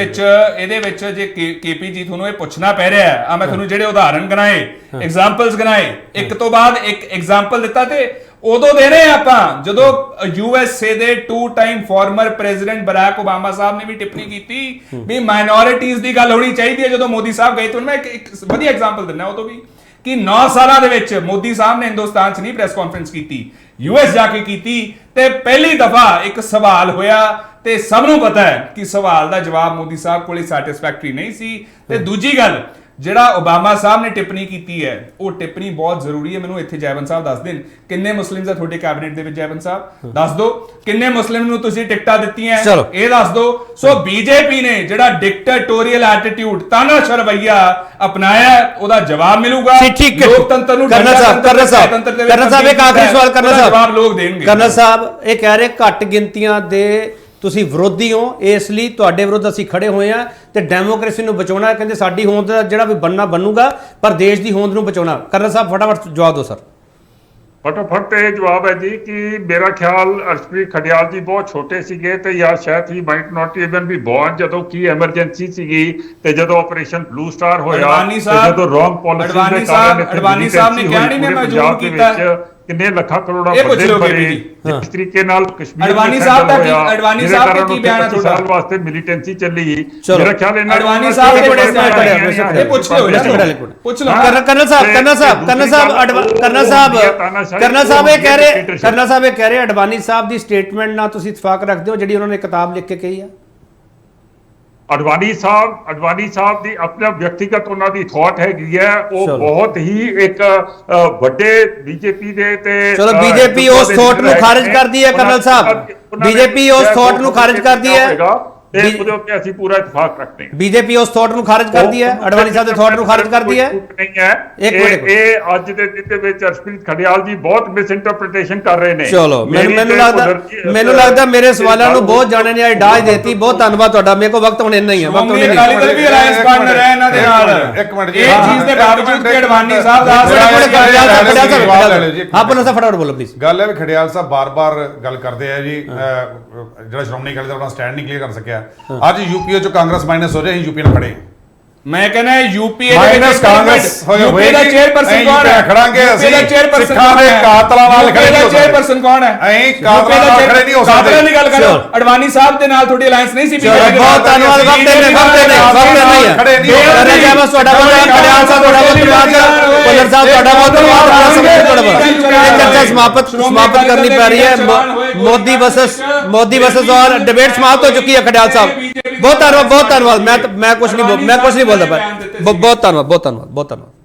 Speaker 3: ਵਿੱਚ ਜੇ ਕੇਪੀ ਜੀ ਤੁਹਾਨੂੰ ਇਹ ਪੁੱਛਣਾ ਪੈ ਰਿਹਾ ਹੈ, ਆ ਮੈਂ ਤੁਹਾਨੂੰ ਜਿਹੜੇ ਉਦਾਹਰਨ ਗਨਾਏ, ਐਗਜ਼ਾਮਪਲਸ ਗਨਾਏ, ਇੱਕ ਤੋਂ ਬਾਅਦ ਇੱਕ ਐਗਜ਼ਾਮਪਲ ਦਿੱਤਾ ਤੇ ਉਦੋਂ ਦੇ ਰਹੇ ਆਪਾਂ ਜਦੋਂ ਯੂਐਸਏ ਦੇ 2 time farmer president Barack Obama ਸਾਹਿਬ ਨੇ ਵੀ ਟਿੱਪਣੀ ਕੀਤੀ ਵੀ ਮਾਈਨੋਰਿਟੀਜ਼ ਦੀ ਗੱਲ ਹੋਣੀ ਚਾਹੀਦੀ ਹੈ। ਜਦੋਂ ਮੋਦੀ ਸਾਹਿਬ ਗਏ, ਤੁਹਾਨੂੰ ਮੈਂ ਇੱਕ ਵਧੀਆ ਐਗਜ਼ਾਮਪਲ ਦਿੰਦਾ ਉਦੋਂ ਵੀ ਕਿ 9 ਸਾਲਾਂ ਦੇ ਵਿੱਚ ਮੋਦੀ ਸਾਹਿਬ ਨੇ ਹਿੰਦੁਸਤਾਨ 'ਚ ਨਹੀਂ ਪ੍ਰੈਸ ਕਾਨਫਰੰਸ ਕੀਤੀ, ਯੂਐਸ ਜਾ ਕੇ ਕੀਤੀ ਤੇ ਪਹਿਲੀ ਦਫਾ ਇੱਕ ਸਵਾਲ ਹੋਇਆ ਤੇ ਸਭ ਨੂੰ ਪਤਾ ਹੈ ਕਿ ਸਵਾਲ ਦਾ ਜਵਾਬ ਮੋਦੀ ਸਾਹਿਬ ਕੋਲੇ ਸੈਟੀਸਫੈਕਟਰੀ ਨਹੀਂ ਸੀ। ਤੇ ਦੂਜੀ ਗੱਲ, ਜਿਹੜਾ ਓਬਾਮਾ ਸਾਹਿਬ ਨੇ ਟਿੱਪਣੀ ਕੀਤੀ ਹੈ ਉਹ ਟਿੱਪਣੀ ਬਹੁਤ ਜ਼ਰੂਰੀ ਹੈ। ਮੈਨੂੰ ਇੱਥੇ ਜੈਵਨ ਸਾਹਿਬ ਦੱਸ ਦੇਣ ਕਿੰਨੇ ਮੁਸਲਿਮਸ ਆ ਤੁਹਾਡੇ ਕੈਬਨਿਟ ਦੇ ਵਿੱਚ? ਜੈਵਨ ਸਾਹਿਬ ਦੱਸ ਦਿਓ ਕਿੰਨੇ ਮੁਸਲਿਮ ਨੂੰ ਤੁਸੀਂ ਟਿਕਟਾਂ ਦਿੱਤੀਆਂ, ਇਹ ਦੱਸ ਦਿਓ। ਸੋ ਬੀਜੇਪੀ ਨੇ ਜਿਹੜਾ ਡਿਕਟੇਟੋਰੀਅਲ ਐਟੀਟਿਊਡ ਤਾਨਾਸ਼ਾਹ ਰਵੱਈਆ ਅਪਣਾਇਆ ਉਹਦਾ ਜਵਾਬ ਮਿਲੂਗਾ। ਲੋਕਤੰਤਰ ਨੂੰ
Speaker 1: ਕਰਨਲ ਸਾਹਿਬ ਇੱਕ ਆਖਰੀ ਸਵਾਲ ਕਰਨਲ ਸਾਹਿਬ
Speaker 3: ਜਵਾਬ ਲੋਕ ਦੇਣਗੇ।
Speaker 1: ਕਰਨਲ ਸਾਹਿਬ ਇਹ ਕਹਿ ਰਹੇ ਘੱਟ ਗਿਣਤੀਆਂ ਦੇ ਤੁਸੀਂ ਵਿਰੋਧੀ ਹੋ, ਇਸ ਲਈ ਤੁਹਾਡੇ ਵਿਰੁੱਧ ਅਸੀਂ ਖੜੇ ਹੋਏ ਆ ਤੇ ਡੈਮੋਕ੍ਰੇਸੀ ਨੂੰ ਬਚਾਉਣਾ, ਕਹਿੰਦੇ ਸਾਡੀ ਹੋਂਦ ਦਾ ਜਿਹੜਾ ਵੀ ਬਣੂਗਾ ਪਰ ਦੇਸ਼ ਦੀ ਹੋਂਦ ਨੂੰ ਬਚਾਉਣਾ। ਕਰਨਲ ਸਾਹਿਬ ਫਟਾਫਟ ਜਵਾਬ ਦਿਓ ਸਰ।
Speaker 2: ਫਟਾਫਟ ਇਹ ਜਵਾਬ ਹੈ ਜੀ ਕਿ ਮੇਰਾ ਖਿਆਲ ਅਰਸ਼ਪ੍ਰੀਤ ਖਡਿਆਲ ਜੀ ਬਹੁਤ ਛੋਟੇ ਸੀਗੇ ਤੇ ਜਾਂ ਸ਼ਾਇਦ he might not even be born ਜਦੋਂ ਕੀ ਐਮਰਜੈਂਸੀ ਸੀਗੀ ਤੇ ਜਦੋਂ ਆਪਰੇਸ਼ਨ ਬਲੂ ਸਟਾਰ ਹੋਇਆ ਤੇ ਜਦੋਂ ਰੋਂਗ ਪਾਲਿਸੀ ਦੇ ਕਾਰਨ
Speaker 3: ਅਡਵਾਨੀ ਸਾਹਿਬ ਨੇ ਕਿਹਾ ਨਹੀਂ ਮੈਂ ਜ਼ਰੂਰ ਕੀਤਾ
Speaker 2: ਕਿੰਨੇ ਲੱਖਾਂ ਕਰੋੜਾਂ ਬੰਦੇ ਮਰੇ ਇਸ ਤਰੀਕੇ ਨਾਲ ਕਸ਼ਮੀਰ
Speaker 3: ਅਡਵਾਨੀ ਸਾਹਿਬ ਦਾ ਕੀ ਬਿਆਨ ਹੈ ਤੁਹਾਡਾ?
Speaker 2: ਸਾਲ ਵਾਸਤੇ ਮਿਲੀਟੈਂਸੀ ਚੱਲੀ, ਮੇਰਾ ਖਿਆਲ ਇਹਨਾਂ
Speaker 3: ਅਡਵਾਨੀ ਸਾਹਿਬ ਦੇ ਬੜੇ ਇਹ ਪੁੱਛ ਲਓ ਪੁੱਛ ਲਓ।
Speaker 1: ਕਰਨਲ ਸਾਹਿਬ ਇਹ ਕਹਿ ਰਹੇ ਅਡਵਾਨੀ ਸਾਹਿਬ ਦੀ ਸਟੇਟਮੈਂਟ ਨਾਲ ਤੁਸੀਂ ਇਤਫਾਕ ਰੱਖਦੇ ਹੋ ਜਿਹੜੀ ਉਹਨਾਂ ਨੇ ਕਿਤਾਬ ਲਿਖ ਕੇ ਕਹੀ ਆ?
Speaker 2: ਅਡਵਾਨੀ ਸਾਹਿਬ ਦੀ ਆਪਣਾ ਵਿਅਕਤੀਗਤ ਉਹਨਾਂ ਦੀ ਥਾਟ ਹੈਗੀ ਹੈ, ਉਹ ਬਹੁਤ ਹੀ ਇੱਕ ਵੱਡੇ ਬੀਜੇਪੀ ਦੇ ਤੇ
Speaker 1: ਚਲੋ ਬੀਜੇਪੀ ਉਸ ਥਾਟ ਨੂੰ ਖਾਰਜ ਕਰਦੀ ਹੈ ਕਰਨਲ ਸਾਹਿਬ, ਬੀਜੇਪੀ ਉਸ ਥਾਟ ਨੂੰ ਖਾਰਜ ਕਰਦੀ ਹੈ।
Speaker 2: ਤੇ ਉਹਦੇ ਉੱਤੇ ਅਸੀਂ ਪੂਰਾ ਇਤਫਾਕ ਰੱਖਦੇ ਹਾਂ।
Speaker 1: ਬੀਜੇਪੀ ਉਸ ਥਾਟ ਨੂੰ ਖਾਰਜ ਕਰਦੀ ਹੈ, ਅਡਵਾਨੀ ਸਾਹਿਬ ਦੇ ਥਾਟ ਨੂੰ ਖਾਰਜ ਕਰਦੀ ਹੈ।
Speaker 2: ਨਹੀਂ ਹੈ, ਇਹ ਅੱਜ ਦੇ ਦਿਨ ਦੇ ਵਿੱਚ ਅਰਸ਼ਪ੍ਰੀਤ ਖੜਿਆਲ ਜੀ ਬਹੁਤ ਮਿਸ ਇੰਟਰਪ੍ਰੀਟੇਸ਼ਨ ਕਰ ਰਹੇ ਨੇ।
Speaker 1: ਚਲੋ ਮੈਨੂੰ ਲੱਗਦਾ ਮੇਰੇ ਸਵਾਲਾਂ ਨੂੰ ਬਹੁਤ ਜਾਣੇ ਨੇ ਡਾਜ ਦੇਤੀ। ਬਹੁਤ ਧੰਨਵਾਦ ਤੁਹਾਡਾ। ਮੇਰੇ ਕੋਲ ਵਕਤ ਹੁਣ ਇੰਨਾ ਹੀ ਹੈ, ਵਕਤ ਹੁਣ
Speaker 3: ਅਕਾਲੀ ਦਲ ਵੀ ਅਲਾਈਅੰਸ ਪਾਰਟਨਰ ਹੈ ਇਹਨਾਂ ਦੇ ਨਾਲ।
Speaker 4: ਇੱਕ ਮਿੰਟ ਜੀ,
Speaker 3: ਇਹ ਚੀਜ਼ ਦੇ ਬਾਵਜੂਦ ਕਿ ਅਡਵਾਨੀ ਸਾਹਿਬ ਦਾ
Speaker 1: ਆਪਣਾ ਫਟਾਫਟ ਬੋਲੋ ਪਲੀਜ਼।
Speaker 4: ਗੱਲ ਹੈ ਵੀ ਖੜਿਆਲ ਸਾਹਿਬ ਬਾਰ-ਬਾਰ ਗੱਲ ਕਰਦੇ ਆ ਜੀ, ਜਿਹੜਾ ਸ਼੍ਰੋਮਣੀ ਅਕਾਲੀ ਦਲ ਆਪਣਾ ਸਟੈਂਡ ਨਹੀਂ ਕਲੀਅਰ ਕਰ ਸਕਿਆ। ਅੱਜ ਯੂਪੀਏ ਚੋਂ ਕਾਂਗਰਸ ਮਾਈਨਸ ਹੋ ਰਿਹਾ, ਅਸੀਂ ਯੂਪੀ ਨਾਲ ਖੜੇ।
Speaker 3: ਮੈਂ ਕਹਿੰਦਾ ਯੂਪੀਏ
Speaker 4: ਮਾਈਨਸ ਕਾਂਗਰਸ
Speaker 3: ਯੂਪੀ ਦਾ ਚੇਅਰਪਰਸਨ ਕੌਣ ਹੈ?
Speaker 4: ਖੜਾਂਗੇ ਅਸੀਂ
Speaker 3: ਚੇਅਰਪਰਸਨ
Speaker 4: ਸਿੱਖਾਂ ਦੇ ਕਾਤਲਾਂ ਨਾਲ ਖੜੇ
Speaker 3: ਨਹੀਂ ਹੋ ਸਕਦੇ। ਚੇਅਰਪਰਸਨ ਕੌਣ ਹੈ?
Speaker 4: ਅਸੀਂ ਕਾਤਲਾਂ ਨਾਲ ਖੜੇ ਨਹੀਂ ਹੋ ਸਕਦੇ।
Speaker 3: ਕਾਤਲਾਂ ਦੀ ਗੱਲ ਕਰੋ, ਅਡਵਾਨੀ ਸਾਹਿਬ ਦੇ ਨਾਲ ਤੁਹਾਡੀ ਅਲਾਈਅੰਸ ਨਹੀਂ ਸੀ।
Speaker 1: ਬਹੁਤ ਧੰਨਵਾਦ। ਵਕਤ ਨਹੀਂ ਹੈ, ਤੁਹਾਡਾ ਬਹੁਤ ਖੜਿਆਲ ਸਾਹਿਬ ਤੁਹਾਡਾ ਬਹੁਤ ਧੰਨਵਾਦ, ਭੁੱਲਰ ਸਾਹਿਬ ਤੁਹਾਡਾ ਬਹੁਤ ਧੰਨਵਾਦ। ਚਰਚਾ ਸਮਾਪਤ ਕਰਨੀ ਪੈ ਰਹੀ ਹੈ। ਮੋਦੀ ਵਰਸਸ ਔਰ डिबेट समाप्त हो चुकी है। खड़ियाल साहब बहुत धन्यवाद, बहुत धन्यवाद। मैं कुछ नहीं बोलता। बहुत धन्यवाद, बहुत धन्यवाद, बहुत धन्यवाद।